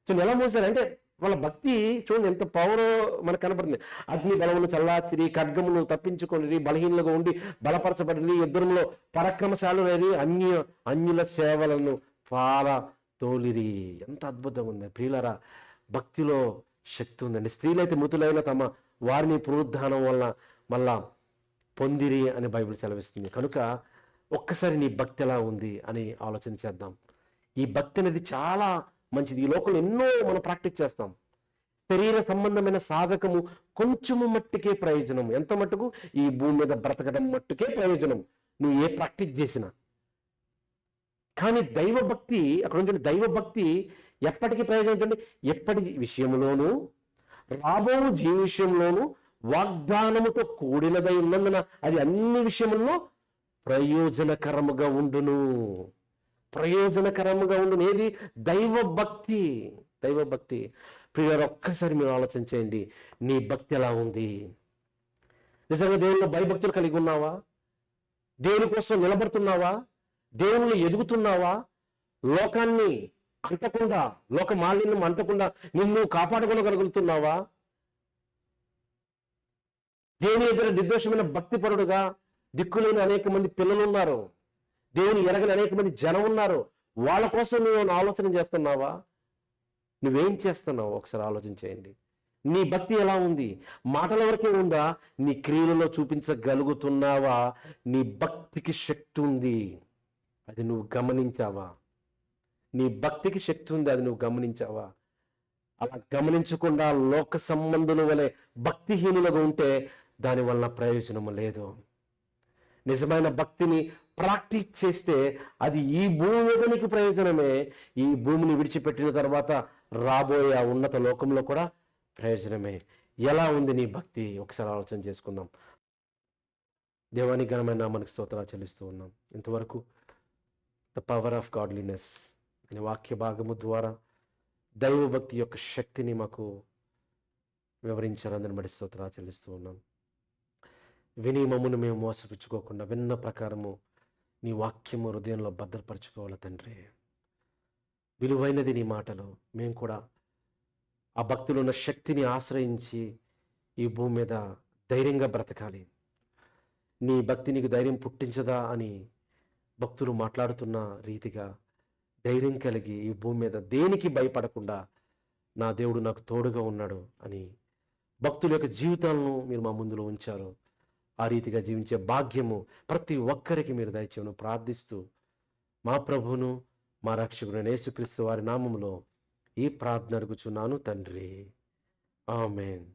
Speaker 1: చూడండి ఎలా మూసారంటే వాళ్ళ భక్తి చూడండి ఎంత పవర్ మనకు కనపడుతుంది. అగ్ని బలమును చల్లార్చిరి, ఖడ్గమును తప్పించుకొని, బలహీనలుగా ఉండి బలపరచబడి, యుద్ధంలో పరాక్రమశాలురైరి, అన్యుల సేవలను తోలిరి. ఎంత అద్భుతంగా ఉంది ప్రియులారా! భక్తిలో శక్తి ఉందండి. స్త్రీలైతే మృతులైన తమ వారిని పునరుద్ధానం వల్ల మళ్ళా పొందిరి అని బైబిల్ సెలవిస్తుంది. కనుక ఒక్కసారి నీ భక్తి ఎలా ఉంది అని ఆలోచన చేద్దాం. ఈ భక్తి అనేది చాలా మంచిది. ఈ లోకంలో ఎన్నో మనం ప్రాక్టీస్ చేస్తాం. శరీర సంబంధమైన సాధకము కొంచెము మట్టుకే ప్రయోజనం. ఎంత మట్టుకు? ఈ భూమి మీద బ్రతకడం మట్టుకే ప్రయోజనం నువ్వు ఏ ప్రాక్టీస్ చేసినా. కానీ దైవభక్తి, అక్కడ నుంచి దైవభక్తి ఎప్పటికీ ప్రయోజనం ఏంటంటే ఎప్పటి విషయంలోనూ, రాబో జీవ విషయంలోనూ వాగ్దానముతో కూడినదై ఉన్నందున అది అన్ని విషయంలో ప్రయోజనకరముగా ఉండును. ఏది? దైవభక్తి. ప్రియులారా, ఒక్కసారి మీరు ఆలోచన చేయండి. నీ భక్తి ఎలా ఉంది? నిజంగా దేవునిలో భయభక్తులు కలిగి ఉన్నావా? దేవుని కోసం నిలబడుతున్నావా? దేవుని ఎదుగుతున్నావా? లోకాన్ని అంటకుండా, లోక మాలిన్యం అంటకుండా నిన్ను కాపాడుకోగలుగుతున్నావా? దేవుని ఎదుర నిర్దోషమైన భక్తిపరుడుగా దిక్కులేని అనేక మంది పిల్లలు ఉన్నారు. దేవుని ఎరగని అనేక మంది జనం ఉన్నారు. వాళ్ళ కోసం నువ్వు ఆలోచన చేస్తున్నావా? నువ్వేం చేస్తున్నావు? ఒకసారి ఆలోచన చేయండి. నీ భక్తి ఎలా ఉంది? మాటల వరకే ఉందా? నీ క్రియలలో చూపించగలుగుతున్నావా? నీ భక్తికి శక్తి ఉంది, అది నువ్వు గమనించావా? నీ భక్తికి శక్తి ఉంది, అది నువ్వు గమనించావా? అలా గమనించకుండా లోక సంబంధుల వలె భక్తిహీనులుగా ఉంటే దానివల్ల ప్రయోజనము లేదు. నిజమైన భక్తిని ప్రాక్టీస్ చేస్తే అది ఈ భూమి మీద నీకు ప్రయోజనమే. ఈ భూమిని విడిచిపెట్టిన తర్వాత రాబోయే ఉన్నత లోకంలో కూడా ప్రయోజనమే. ఎలా ఉంది నీ భక్తి? ఒకసారి ఆలోచన చేసుకుందాం. దేవానికి ఘనమైన నామానికి స్తోత్రాలు చెల్లిస్తూ ఉన్నాం. ఇంతవరకు ద పవర్ ఆఫ్ గాడ్లీనెస్ అనే వాక్య భాగము ద్వారా దైవభక్తి యొక్క శక్తిని మాకు వివరించాలని బట్టి స్తోత్రాలు చెల్లిస్తూ ఉన్నాం. విని మమ్మును మేము మోసపుచ్చుకోకుండా విన్న ప్రకారము నీ వాక్యము హృదయంలో భద్రపరచుకోవాలి తండ్రి. విలువైనది నీ మాటలు. మేము కూడా ఆ భక్తులు ఉన్న శక్తిని ఆశ్రయించి ఈ భూమి మీద ధైర్యంగా బ్రతకాలి. నీ భక్తి నీకు ధైర్యం పుట్టించదా అని భక్తులు మాట్లాడుతున్న రీతిగా ధైర్యం కలిగి ఈ భూమి మీద దేనికి భయపడకుండా నా దేవుడు నాకు తోడుగా ఉన్నాడు అని భక్తుల యొక్క జీవితాలను మీరు మా ముందులో ఉంచారు. ఆ రీతిగా జీవించే భాగ్యము ప్రతి ఒక్కరికి మీరు దయచేయను ప్రార్థిస్తూ మా ప్రభువును మా రక్షకుడైన యేసుక్రీస్తు వారి నామములో ఈ ప్రార్థన అడుగుచున్నాను తండ్రి. ఆమేన్.